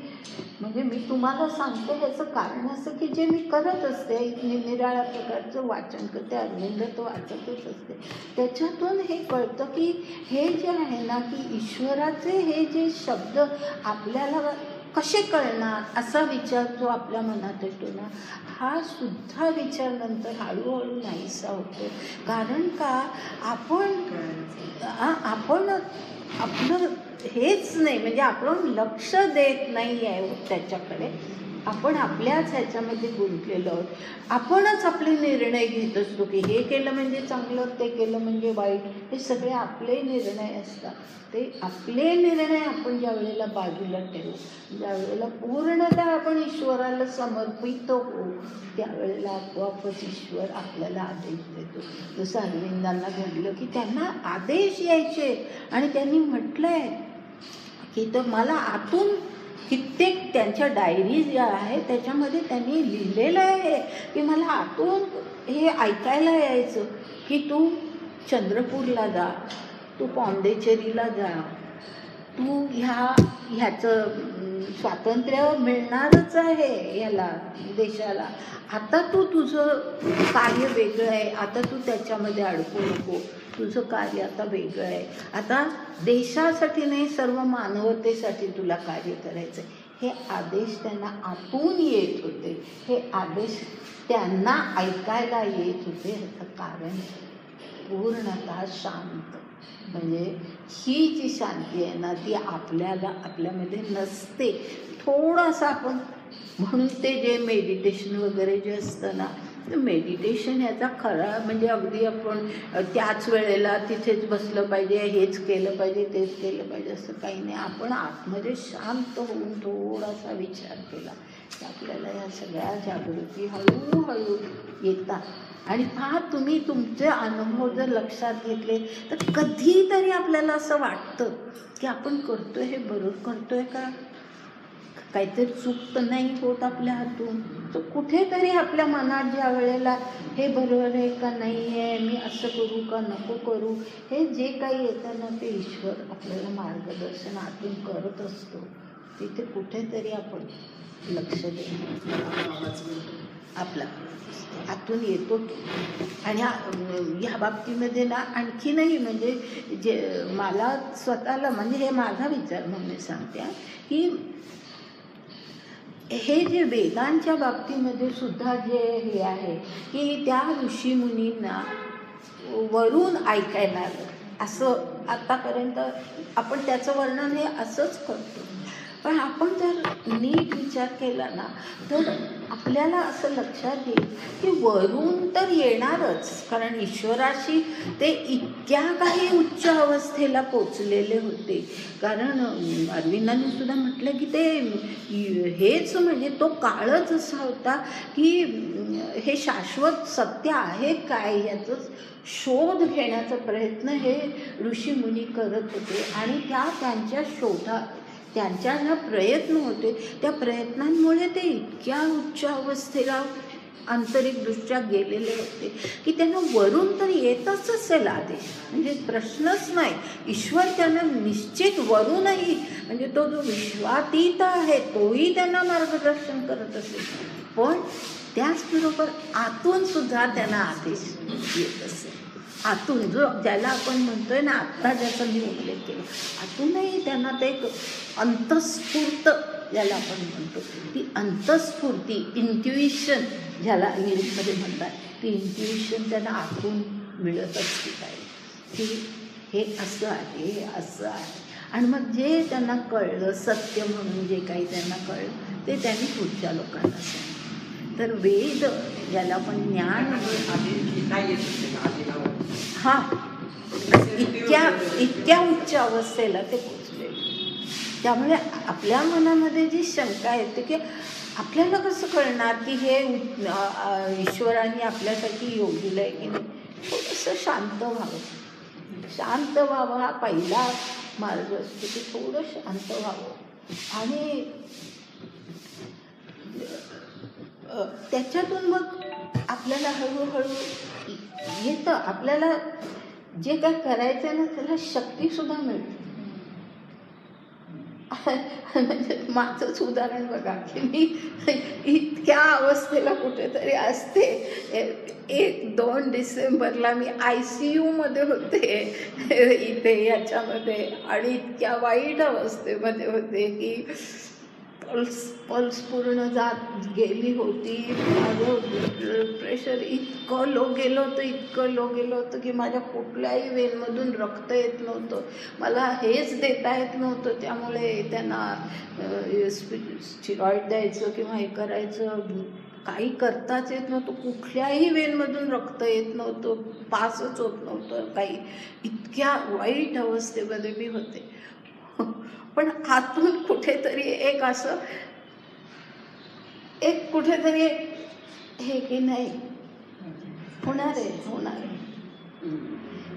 S1: तुम्हाला सांगते ह्याचं कारण असं की जे मी करत असते, निराळ्या प्रकारचं वाचन करते, अरविंद तो वाचतच असते, त्याच्यातून हे कळतं की हे जे आहे ना की ईश्वराचे हे जे शब्द आपल्याला कसे कळणार असा विचार जो आपल्या मनात येतो ना, हा सुद्धा विचार नंतर हळूहळू नाहीसा होतो. कारण का आपण आपलं हेच नाही, म्हणजे आपण लक्ष देत नाही आहे त्याच्याकडे, आपण आपल्याच ह्याच्यामध्ये गुंतलेलो आहोत. आपणच आपले निर्णय घेत असतो की हे केलं म्हणजे चांगलं, ते केलं म्हणजे वाईट. हे सगळे आपले निर्णय असतात. ते आपले निर्णय आपण ज्या वेळेला बाजूला ठेवू, ज्या वेळेला पूर्णतः आपण ईश्वराला समर्पित होऊ, त्यावेळेला आपोआपच ईश्वर आपल्याला आदेश देतो. जसं अरविंदांना घडलं की त्यांना आदेश यायचे आणि त्यांनी म्हटलंय की तर मला आतून कित्येक त्यांच्या डायरी ज्या आहेत त्याच्यामध्ये त्यांनी लिहिलेलं आहे की मला आतून हे ऐकायला यायचं की तू चंद्रपूरला जा, तू पॉंडेचेरीला जा, तू ह्याचं स्वातंत्र्य मिळणारच आहे याला देशाला, आता तू तुझं कार्य वेगळं आहे, आता तू त्याच्यामध्ये अडकू नको, तुझं कार्य आता वेगळं आहे, आता देशासाठी नाही सर्व मानवतेसाठी तुला कार्य करायचं आहे. हे आदेश त्यांना आतून येत होते, हे आदेश त्यांना ऐकायला येत होते. ह्याचं कारण पूर्णतः शांत, म्हणजे ही जी शांती आहे ना ती आपल्यामध्ये नसते. थोडासा आपण म्हणून ते जे मेडिटेशन वगैरे जे असतं ना, मेडिटेशन ह्याचा खरा म्हणजे अगदी आपण त्याच वेळेला तिथेच बसलं पाहिजे, हेच केलं पाहिजे, तेच केलं पाहिजे असं काही नाही. आपण आतमध्ये शांत होऊन थोडासा विचार केला की आपल्याला या सगळ्या जागृती हळूहळू येतात. आणि तुम्ही तुमचे अनुभव जर लक्षात घेतले तर कधीतरी आपल्याला असं वाटतं की आपण करतोय हे बरोबर करतोय का, काहीतरी चूक तर नाही होत आपल्या हातून. तर कुठेतरी आपल्या मनात ज्या वेळेला हे बरोबर आहे का नाही आहे, मी असं करू का नको करू, हे जे काही येतं ना ते ईश्वर आपल्याला मार्गदर्शन आतून करत असतो. तिथे कुठेतरी आपण लक्ष देणं आपला आतून येतो. आणि ह्या बाबतीमध्ये ना आणखीनही म्हणजे जे मला स्वतःला म्हणजे हे माझा विचार म्हणून मी सांगते की हे जे वेदांच्या बाबतीमध्ये सुद्धा जे हे आहे की त्या ऋषीमुनींना वरून ऐकायला आलं असं आतापर्यंत आपण त्याचं वर्णन हे असंच करतो. पण आपण जर नीट विचार केला ना तर आपल्याला असं लक्षात येईल की वरून तर येणारच, कारण ईश्वराशी ते इतक्या काही उच्च अवस्थेला पोचलेले होते. कारण अरविंदांनी सुद्धा म्हटलं की ते हेच म्हणजे तो काळच असा होता की हे शाश्वत सत्य आहे काय याचं शोध घेण्याचा प्रयत्न हे ऋषीमुनी करत होते. आणि त्यांच्या ज्या प्रयत्न होते त्या प्रयत्नांमुळे ते इतक्या उच्च अवस्थेला आंतरिकदृष्ट्या गेलेले होते की त्यांना वरून तर येतच असेल आदेश, म्हणजे प्रश्नच नाही. ईश्वर त्यांना निश्चित वरूनही म्हणजे तो जो विश्वातीत आहे तोही त्यांना मार्गदर्शन करत असेल, पण त्याचबरोबर आतून सुद्धा त्यांना आदेश येत असेल. आतून जो ज्याला आपण म्हणतोय ना आत्ता ज्याचा मी उल्लेख केला, आतूनही त्यांना ते एक अंतस्फूर्त ज्याला आपण म्हणतो ती अंतस्फूर्ती इंट्युइशन ज्याला इंग्लिशमध्ये म्हणतात, ती इंट्युइशन त्यांना आतून मिळत असते काय की हे असं आहे, हे असं आहे. आणि मग जे त्यांना कळलं सत्य म्हणून जे काही त्यांना कळलं ते त्यांनी पुढच्या लोकांना सांगितलं. तर वेद ज्याला आपण ज्ञान हां इतक्या उच्च अवस्थेला ते पोचले. त्यामुळे आपल्या मनामध्ये जी शंका येते की आपल्याला कसं कळणार की हे ईश्वराने आपल्यासाठी योजलं आहे की नाही, थोडंसं शांत व्हावं. शांत व्हावं हा पहिला मार्ग असतो की थोडं शांत व्हावं आणि त्याच्यातून मग आपल्याला हळूहळू येतं, आपल्याला जे काय करायचं आहे ना त्याला शक्तीसुद्धा मिळते. म्हणजे माझंच उदाहरण बघा की मी इतक्या अवस्थेला कुठेतरी असते. 1-2 डिसेंबरला मी ICU मध्ये होते इथे याच्यामध्ये आणि इतक्या वाईट अवस्थेमध्ये होते की पल्स पूर्ण गेली होती. माझं प्रेशर इतकं लो गेलं होतं की माझ्या कुठल्याही वेनमधून रक्त येत नव्हतं. मला हेच देता येत नव्हतं, त्यामुळे त्यांना स्टिरॉइड द्यायचं किंवा हे करायचं, काही करताच येत नव्हतं. कुठल्याही वेनमधून रक्त येत नव्हतं, पासच होत नव्हतं काही. इतक्या वाईट अवस्थेमध्ये मी होते. पण आतून कुठेतरी एक असं कुठेतरी हे की नाही होणार आहे.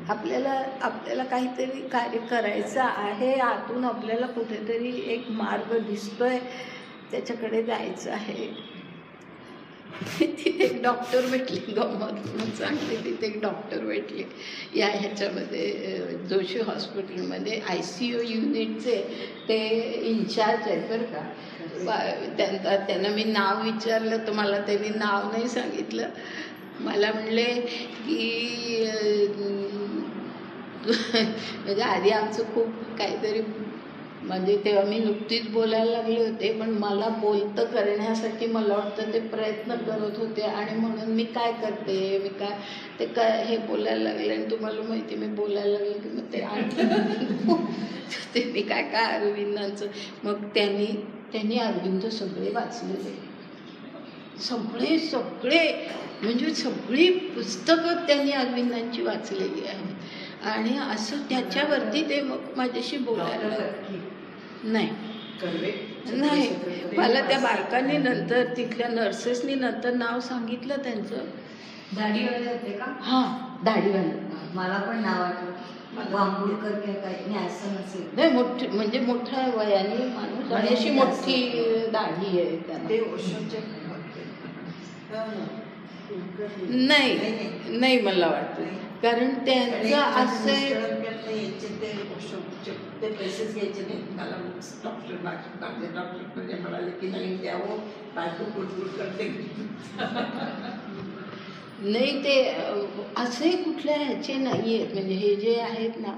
S1: आपल्याला काहीतरी कार्य करायचं आहे, आतून आपल्याला कुठेतरी एक मार्ग दिसतोय, त्याच्याकडे जायचं आहे. तिथे एक डॉक्टर भेटली, गंमत म्हणून सांगते. तिथे एक डॉक्टर भेटले ह्याच्यामध्ये जोशी हॉस्पिटलमध्ये ICU युनिटचे ते इन्चार्ज आहेत बरं का. त्यांना मी नाव विचारलं तर मला त्यांनी नाव नाही सांगितलं. मला म्हणले की म्हणजे आधी आमचं खूप काहीतरी, म्हणजे तेव्हा मी नुकतीच बोलायला लागले होते, पण मला बोलतं करण्यासाठी मला वाटतं ते प्रयत्न करत होते आणि म्हणून मी काय करते, हे बोलायला लागले आणि तुम्हाला माहिती मी बोलायला लागले की मग ते मी काय अरविंदांचं. मग त्यांनी अरविंद सगळे वाचलेले, सगळे म्हणजे सगळी पुस्तकं त्यांनी अरविंदांची वाचलेली आहेत. आणि असं त्याच्यावरती ते मग माझ्याशी बोलायला नाही. मला त्या बायकांनी नंतर, तिथल्या नर्सेसनी नंतर नाव सांगितलं त्यांचं.
S2: दाढीवाले होते का?
S1: हां, दाढीवाले.
S2: मला पण नाव आठवलं, वांबुळकर काही नाही, असं नसेल.
S1: नाही, मोठी म्हणजे मोठ्या वयाने माणूस आणि अशी मोठी दाढी आहे त्यांना. नाही मला वाटतं, कारण त्यांचं असं
S2: पैसेच घ्यायचे नाही. मला डॉक्टर म्हणाले की नाही द्यावं, बायको कुडकुड करते.
S1: नाही, ते असे कुठल्या ह्याचे नाही आहेत. म्हणजे हे जे आहेत ना,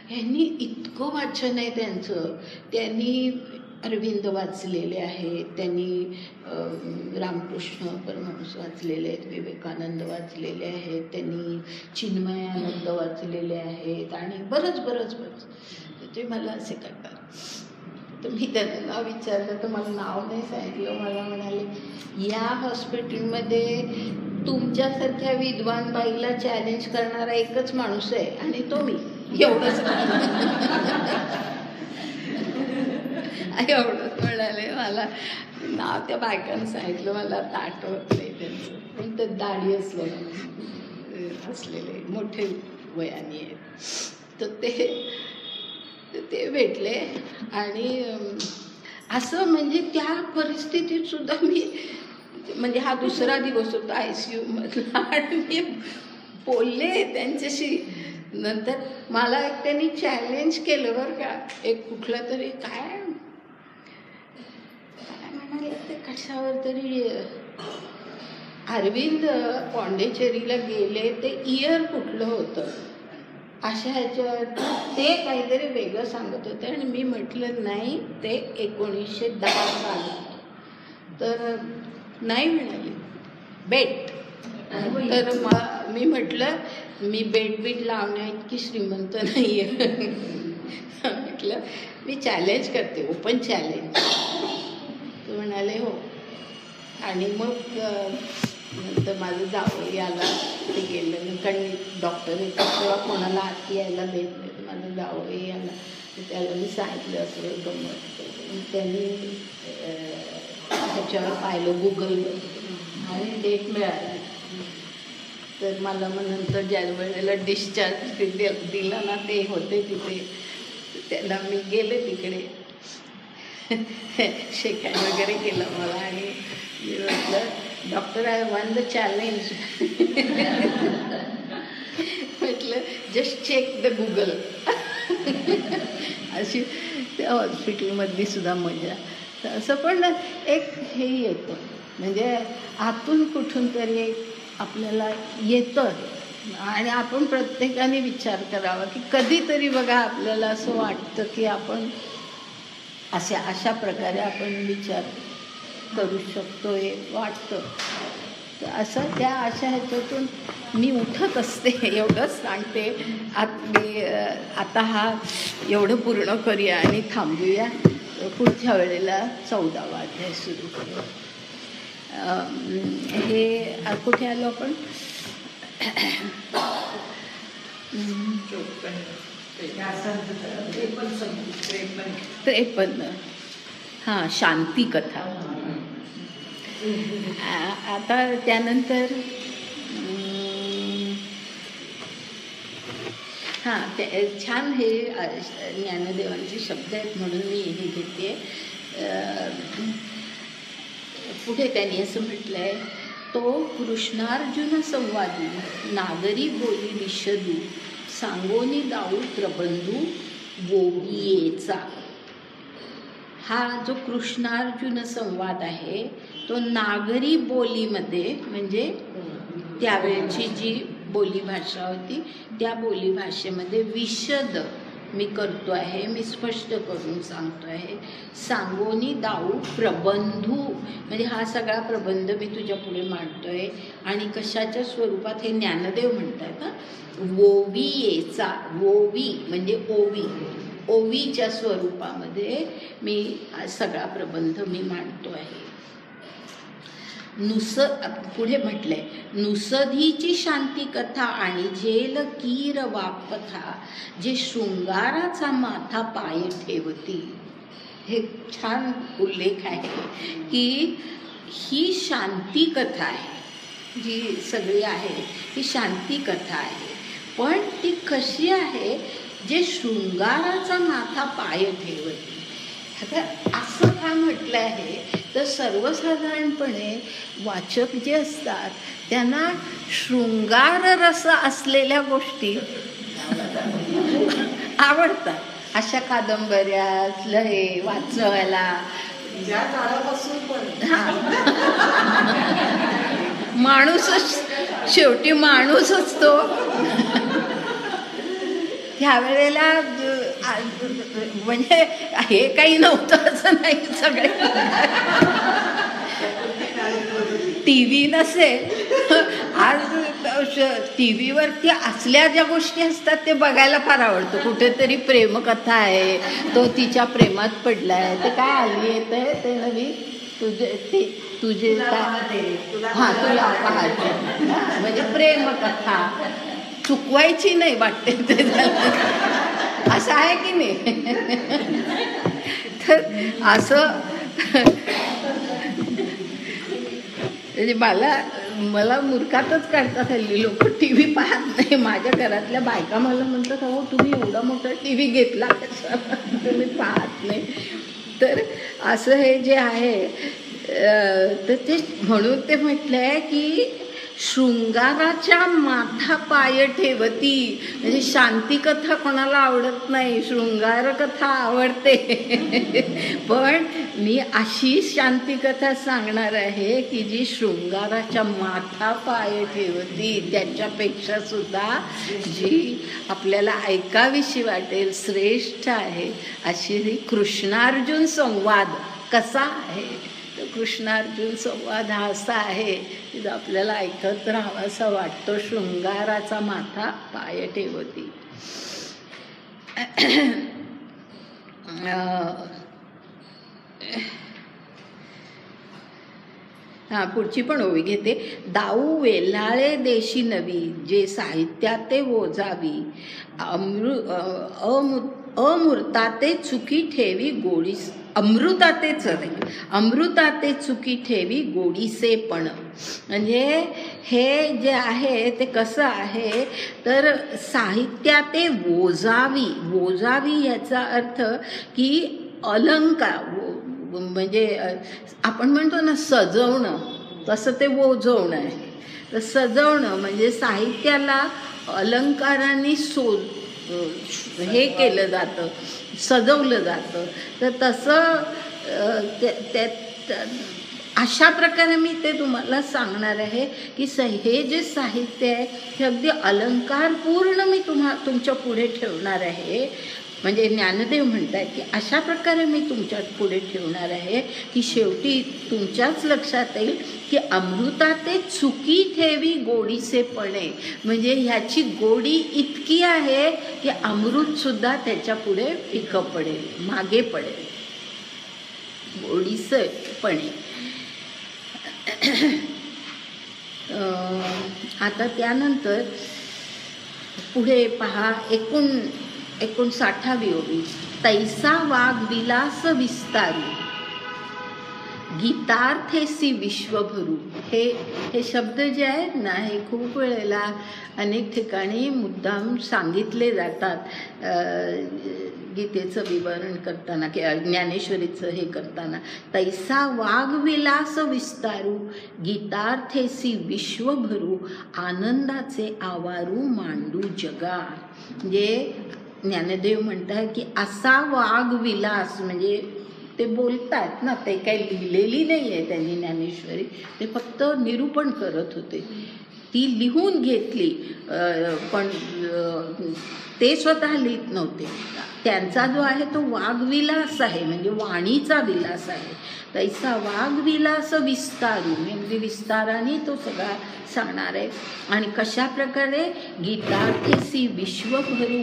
S1: ह्यांनी इतकं वाचन आहे त्यांचं. त्यांनी अरविंद वाचलेले आहेत, त्यांनी रामकृष्ण परमहंस वाचलेले आहेत, विवेकानंद वाचलेले आहेत, त्यांनी चिन्मयानंद वाचलेले आहेत आणि बरंच. ते मला असे करतात. तर मी त्यांना नाव विचारलं तर मला नाव नाही सांगितलं. मला म्हणाले या हॉस्पिटलमध्ये तुमच्यासारख्या विद्वान बाईला चॅलेंज करणारा एकच माणूस आहे आणि तो मी. एवढंच म्हणाले. मला नाव त्या बायकांनी सांगितलं, मला आता आठवत नाही त्यांचं, पण ते दाढी असलेले मोठे वयाने आहेत. तर ते भेटले आणि असं म्हणजे त्या परिस्थितीत सुद्धा मी, म्हणजे हा दुसरा दिवस होता ICU मधला आणि मी बोलले त्यांच्याशी. नंतर मला एक त्यांनी चॅलेंज केलं बरं का, एक कुठलं तरी काय म्हणाले ते कशावर तरी, अरविंद पॉंडेचेरीला गेले ते इयर कुठलं होतं अशा ह्याच्यावर ते काहीतरी वेगळं सांगत होते आणि मी म्हटलं नाही, ते 1910 साल. तर नाही म्हणाले बेट. तर मी म्हटलं मी बेट लावण्या इतकी श्रीमंत नाही आहे. म्हटलं मी चॅलेंज करते, ओपन चॅलेंज. म्हणाले हो. आणि मग नंतर माझं जावई आला, ते गेलं कारण डॉक्टर येतात तेव्हा कोणाला आत यायला देत नाही. माझं जावई आला, त्याला मी सांगितलं असं गंमत. त्यांनी ह्याच्यावर पाहिलं गुगलवर आणि डेट मिळाली. तर मला मग नंतर ज्या वेळेला डिस्चार्ज दिला ना, ते होते तिथे. त्याला मी गेले तिकडे, शेक हँड वगैरे केलं मला आणि मी म्हटलं, doctor I one the challenge. म्हटलं जस्ट चेक द गुगल. अशी त्या हॉस्पिटलमधली सुद्धा मजा. तर असं पण एक हे येतं, म्हणजे आतून कुठून तरी एक आपल्याला येतं आणि आपण प्रत्येकाने विचार करावा की कधीतरी बघा आपल्याला असं वाटतं की आपण अशा प्रकारे आपण विचार करू शकतो, हे वाटतं. तर असं त्या अशा ह्याच्यातून मी उठत असते, एवढंच सांगते. आता हा एवढं पूर्ण करूया आणि थांबूया. पुढच्या वेळेला 14वा अध्याय सुरू करू. हे कुठे आलो आपण? 53. हां, शांती कथा. आता त्यानंतर हां, ते छान हे ज्ञानदेवांचे शब्द आहेत म्हणून मी हे घेते. पुढे त्यांनी असं म्हटलं आहे, तो कृष्णार्जुन संवादी नागरी बोली विशदू सांगोनी दाऊ प्रबंधू गोवियेचा. हा जो कृष्णार्जुन संवाद आहे तो नागरी बोलीमध्ये, म्हणजे त्यावेळची जी बोलीभाषा होती त्या बोलीभाषेमध्ये विशद मी करतो आहे, मी स्पष्ट करून सांगतो आहे. सांगोनी दाऊ प्रबंधू, म्हणजे हा सगळा प्रबंध मी तुझ्या पुढे मांडतो आहे. आणि कशाच्या स्वरूपात हे ज्ञानदेव म्हणतात. वोवियेचा, वोवी म्हणजे ओवी, ओवीच्या स्वरूपामध्ये मी सगळा प्रबंध मी मांडतो आहे. पुढे म्हटलंय, नुसधीची शांती कथा आणि झेल कीर वाक्पथा जे शृंगाराचा माथा पाय ठेवती. हे छान उल्लेख आहे की ही शांती कथा आहे, जी सगळी आहे ही शांती कथा आहे. पण ती कशी आहे? जे शृंगाराचा माथा पाय ठेवती. आता असं का म्हटलं आहे तर सर्वसाधारणपणे वाचक जे असतात त्यांना शृंगार रस असलेल्या गोष्टी आवडतात. अशा कादंबऱ्या हे वाचायला माणूसच शेवटी माणूसच तो. त्यावेळेला म्हणजे हे काही नव्हतं असं नाही. सगळे टी व्ही नसेल, आज टी व्हीवरती असल्या ज्या गोष्टी असतात ते बघायला फार आवडतं. कुठेतरी प्रेमकथा आहे, तो तिच्या प्रेमात पडलाय, ते काय आली येतं ते नवीन तुझे काय, हां तुला पाहते, म्हणजे प्रेमकथा चुकवायची नाही वाटते ते झालं. असं आहे की नाही? तर असं म्हणजे मला मूर्खातच काढतात हल्ली लोक. टी व्ही पाहत नाही. माझ्या घरातल्या बायका मला म्हणतात, अहो तुम्ही एवढा मोठा टी व्ही घेतला कशाला, तुम्ही पाहत नाही. तर असं हे जे आहे तर ते म्हणून ते म्हटलं आहे की शृंगाराच्या माथा पाय ठेवती. म्हणजे शांती कथा कोणाला आवडत नाही, शृंगार कथा आवडते. पण मी अशी शांती कथा सांगणार आहे की जी शृंगाराच्या माथा पाय ठेवती. त्याच्यापेक्षा सुद्धा जी आपल्याला ऐकावीशी वाटेल, श्रेष्ठ आहे अशी ही कृष्णार्जुन संवाद कसा आहे. कृष्णार्जुन संवाद हा असा आहे की आपल्याला ऐकत राहावासा वाटतो. शृंगाराचा माथा पाय ठेवती. हां, पुढची पण ओवी घेते. दाऊ वेल्हाळे देशी नवी, जे साहित्याते ओजावी, अमृताते चुकी ठेवी गोडीस, अमृताते चुकी ठेवी गोडीसे पण. म्हणजे हे जे आहे ते कसं आहे तर साहित्याते ओजावी याचा अर्थ की अलंकार, म्हणजे आपण म्हणतो ना सजवणं, तसं ते ओझवणं आहे. तर सजवणं म्हणजे साहित्याला अलंकारांनी हे केलं जातं, सजवलं जातं. तर तसं अशा प्रकारे मी ते तुम्हाला सांगणार आहे की हे जे साहित्य आहे हे अगदी अलंकारपूर्ण मी तुमच्या पुढे ठेवणार आहे. म्हणजे ज्ञानदेव म्हणतात की अशा प्रकारे मी तुमच्या पुढे ठेवणार आहे की शेवटी तुमच्याच लक्षात येईल की अमृताते चुकी ठेवी गोडीसेपणे. म्हणजे ह्याची गोडी इतकी आहे की अमृतसुद्धा त्याच्या पुढे फिकं पडेल, मागे पडेल, गोडीसेपणे. आता त्यानंतर पुढे पहा 59वी ओवी. तैसा वाघ विलास विस्तारू, गीतार्थेसी विश्वभरू. हे शब्द जे आहेत ना हे खूप वेळेला अनेक ठिकाणी मुद्दाम सांगितले जातात गीतेचं विवरण करताना किंवा ज्ञानेश्वरीचं हे करताना. तैसा वाघ विलास विस्तारू, गीतार्थेसी विश्वभरू, आनंदाचे आवारू मांडू जगा. म्हणजे ज्ञानदेव म्हणतात की असा वाघ विलास, म्हणजे ते बोलतात ना, ते काही लिहिलेली नाही आहे त्यांनी ज्ञानेश्वरी, ते फक्त निरूपण करत होते. ती लिहून घेतली पण ते स्वतः लिहित नव्हते. त्यांचा जो आहे तो वाघविलास आहे, म्हणजे वाणीचा विलास आहे. तैसा वाघविलास विस्तारू, म्हणजे विस्ताराने तो सगळा सांगणार आहे. आणि कशा प्रकारे गीतार्थेसी विश्वभरू,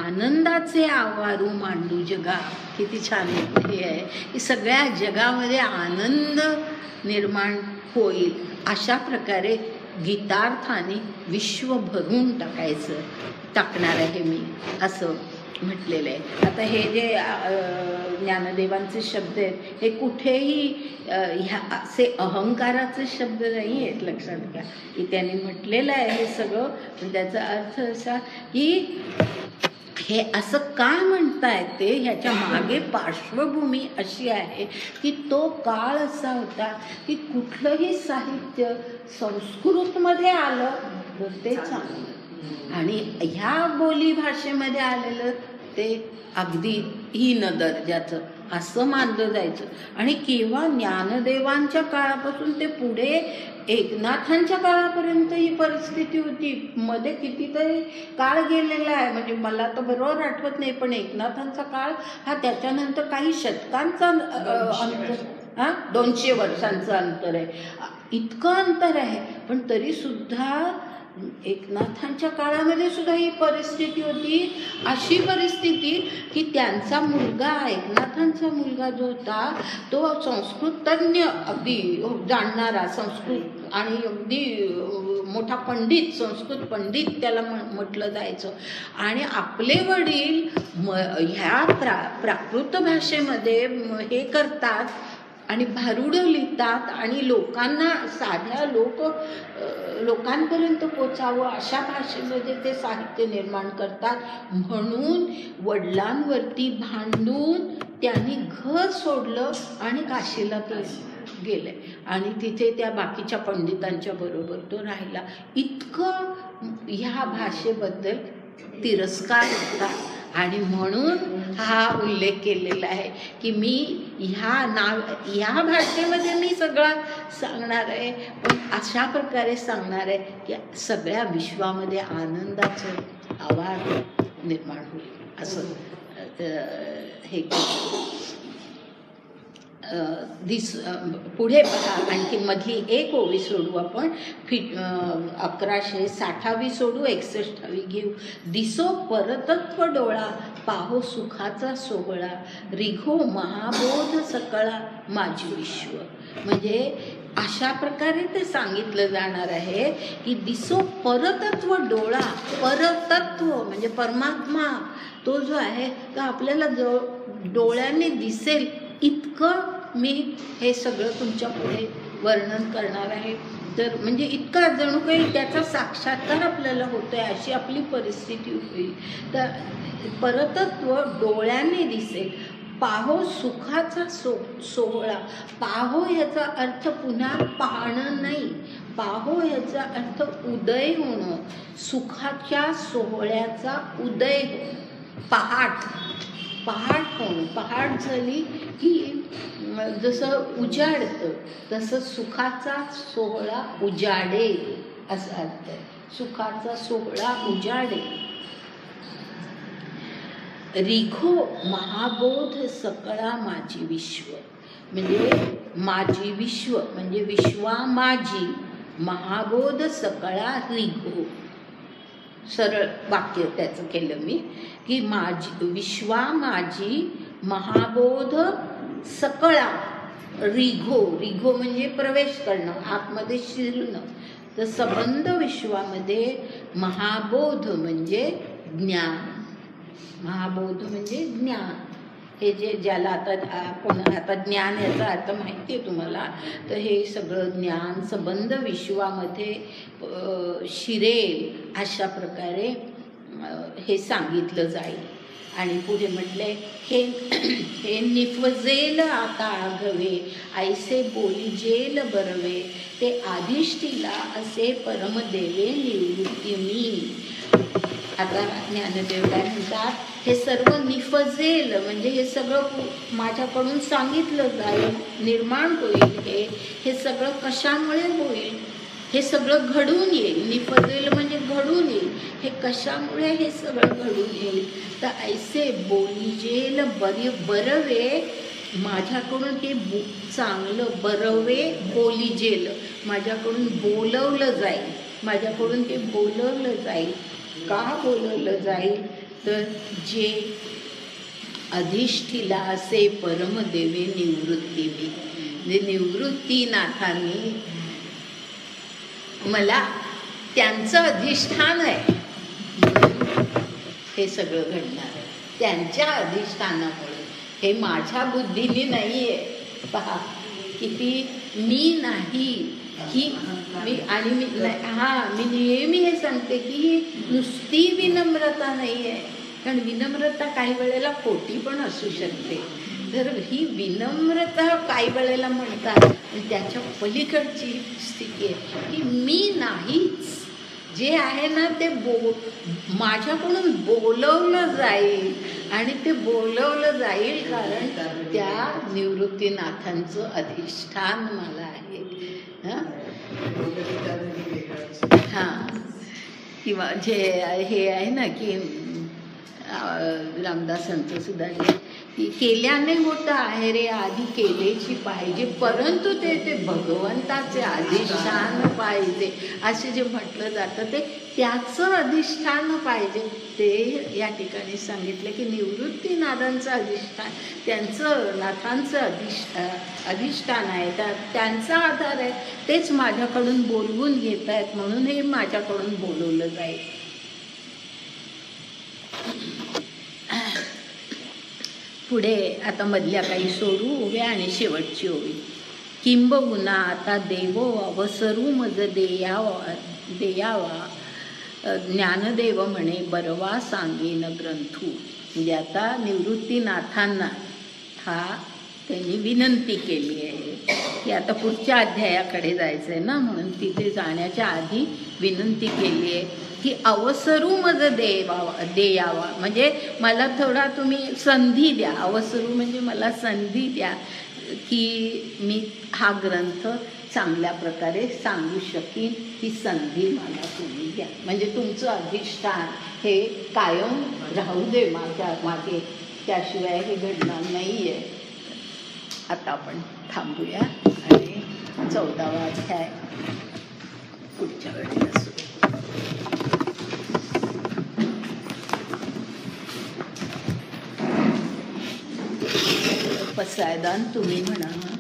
S1: आनंदाचे आवारू मांडू जगा. किती छान हे आहे की सगळ्या जगामध्ये आनंद निर्माण होईल अशा प्रकारे गीतार्थाने विश्व भरून टाकणार आहे मी, असं म्हटलेलं आहे. आता हे जे ज्ञानदेवांचे शब्द आहेत हे कुठेही असे अहंकाराचे शब्द नाही आहेत, लक्षात घ्या. की त्यांनी म्हटलेलं आहे हे सगळं, पण त्याचा अर्थ असा की हे असं का म्हणतायत ते, ह्याच्या मागे पार्श्वभूमी अशी आहे की तो काळ असा होता की कुठलंही साहित्य संस्कृतमध्ये आलं तर ते चांगलं, आणि ह्या बोली भाषेमध्ये आलेलं ते अगदी हीन दर्जाचं असं मानलं जायचं. आणि केव्हा ज्ञानदेवांच्या काळापासून ते पुढे एकनाथांच्या काळापर्यंत ही परिस्थिती होती. मध्ये कितीतरी काळ गेलेला आहे, म्हणजे मला तर बरोबर आठवत नाही, पण एकनाथांचा काळ हा त्याच्यानंतर काही शतकांचा अंतर, 200 वर्षांचं अंतर आहे, इतकं अंतर आहे. पण तरीसुद्धा एकनाथांच्या काळामध्ये सुद्धा ही परिस्थिती होती, अशी परिस्थिती की त्यांचा मुलगा, एकनाथांचा मुलगा जो होता तो संस्कृत तज्ञ, अगदी जाणणारा संस्कृत आणि अगदी मोठा पंडित, संस्कृत पंडित त्याला म्हटलं जायचं. आणि आपले वडील ह्या प्राकृत भाषेमध्ये हे करतात आणि भारुडं लिहितात आणि लोकांना, साध्या लोकांपर्यंत पोचावं अशा भाषेमध्ये ते साहित्य निर्माण करतात. म्हणून वडिलांवरती भांडून त्यांनी घर सोडलं आणि काशीला तो गेले आणि तिथे त्या बाकीच्या पंडितांच्या बरोबर तो राहिला. इतकं ह्या भाषेबद्दल तिरस्कार होता आणि म्हणून हा उल्लेख केलेला आहे की मी ह्या भाषेमध्ये मी सगळं सांगणार आहे, पण अशा प्रकारे सांगणार आहे की सगळ्या विश्वामध्ये आनंदाचं आवाज निर्माण होईल असं हे. पुढे पहा, आणखी मधली एक ओवी सोडू आपण, 1160वी सोडू, 61वी घेऊ. दिसो परतत्व डोळा, पाहो सुखाचा सोहळा, रिघो महाबोध सकळा माझी विश्व. म्हणजे अशा प्रकारे ते सांगितलं जाणार आहे की दिसो परतत्व डोळा, परतत्व म्हणजे परमात्मा तो जो आहे तो आपल्याला डोळ्याने दिसेल इतकं मी हे सगळं तुमच्या पुढे वर्णन करणार आहे. तर म्हणजे इतका जणू काही त्याचा साक्षात्कार आपल्याला होतोय अशी आपली परिस्थिती होईल. तर परतत्व डोळ्याने दिसेल. पाहो सुखाचा सोहळा. पाहो याचा अर्थ पुन्हा पाहणं नाही, पाहो याचा अर्थ उदय होणं, सुखाच्या सोहळ्याचा उदय होणं. पहाट, पहाट होणं. पहाट झाली की जसं उजाडतं तसं सुखाचा सोहळा उजाडेल असा अर्थ आहे. सुखाचा सोहळा उजाडेल. रिघो महाबोध सकळा माझी विश्व, म्हणजे माझी विश्व म्हणजे विश्वा माझी, महाबोध सकळा रिघो. सरळ वाक्य त्याचं केलं मी की माझी विश्वा माझी महाबोध सकळा रिघो. रिघो म्हणजे प्रवेश करणं, आतमध्ये शिरणं. तर संबंध विश्वामध्ये महाबोध म्हणजे ज्ञान. महाबोध म्हणजे ज्ञान. हे जे ज्याला आता ज्ञान याचा अर्थ माहिती आहे तुम्हाला. तर हे सगळं ज्ञान संबंध विश्वामध्ये शिरेल अशा प्रकारे हे सांगितलं जाईल. आणि पुढे म्हटले हे निफजेल आता आघवे, ऐसे बोलिजेल बरवे, ते आधिष्ठीला असे परमदेवे निवृत्ती मी. आता ज्ञानदेव काय म्हणतात, हे सर्व निफजेल म्हणजे हे सगळं माझ्याकडून सांगितलं जाईल, निर्माण होईल. हे सगळं कशामुळे होईल, हे सगळं घडून येईल. निफजेल म्हणजे घडून येईल. हे कशामुळे हे सगळं घडून येईल, तर ऐसे बोलिजेल बरवे, माझ्याकडून हे चांगलं बरवे बोलिजेल, माझ्याकडून बोलवलं जाईल, माझ्याकडून हे बोलवलं जाईल. का बोलवलं जाईल, तर जे अधिष्ठीला असे परमदेवे निवृत्ती मी, म्हणजे निवृत्तीनाथांनी मला त्यांचं अधिष्ठान आहे म्हणून हे सगळं घडणार आहे. त्यांच्या अधिष्ठानामुळे, हे माझ्या बुद्धीने नाही आहे. पहा किती मी नाही ही मी, आणि मी नेहमी हे सांगते की ही नुसती विनम्रता नाही आहे, कारण विनम्रता काही वेळेला खोटी पण असू शकते. तर ही विनम्रता काही वेळेला म्हणतात, त्याच्या पलीकडची स्थिती आहे की मी नाहीच, जे आहे ना ते माझ्याकडून बोलवलं जाईल. आणि ते बोलवलं जाईल कारण त्या निवृत्तीनाथांचं अधिष्ठान मला आहे. हां, किंवा जे हे आहे ना की रामदासांचं सुद्धा की केल्याने होतं आहे रे, आधी केलेची पाहिजे, परंतु ते भगवंताचे अधिष्ठान पाहिजे असे जे म्हटलं जातं, ते त्याचं अधिष्ठान पाहिजे. ते या ठिकाणी सांगितलं की निवृत्तीनाथांचं अधिष्ठान, त्यांचं नाथांचं अधिष्ठान आहे, त्यांचा आधार आहे. तेच माझ्याकडून बोलवून घेत आहेत म्हणून हे माझ्याकडून बोलवलं जाईल. पुढे आता मधल्या काही सोडू ओव्या आणि शेवटची ओवी. किंबहुना आता देवो अवसरू मज देयावा, ज्ञानदेव म्हणे बरवा सांगेन ग्रंथू. म्हणजे आता निवृत्तीनाथांना त्यांनी विनंती केली आहे की आता पुढच्या अध्यायाकडे जायचं आहे ना, म्हणून तिथे जाण्याच्या आधी विनंती केली आहे की अवसरू मज देयावा, म्हणजे मला थोडा तुम्ही संधी द्या. अवसरू म्हणजे मला संधी द्या की मी हा ग्रंथ चांगल्या प्रकारे सांगू शकीन, ही संधी मला तुम्ही द्या. म्हणजे तुमचं अधिष्ठान हे कायम राहू दे माझ्या मागे, त्याशिवाय हे घडणार नाही आहे. आता आपण थांबूया आणि 14वा अध्याय पुढच्या वेळेला सुरू. पसायदान तुम्ही म्हणा.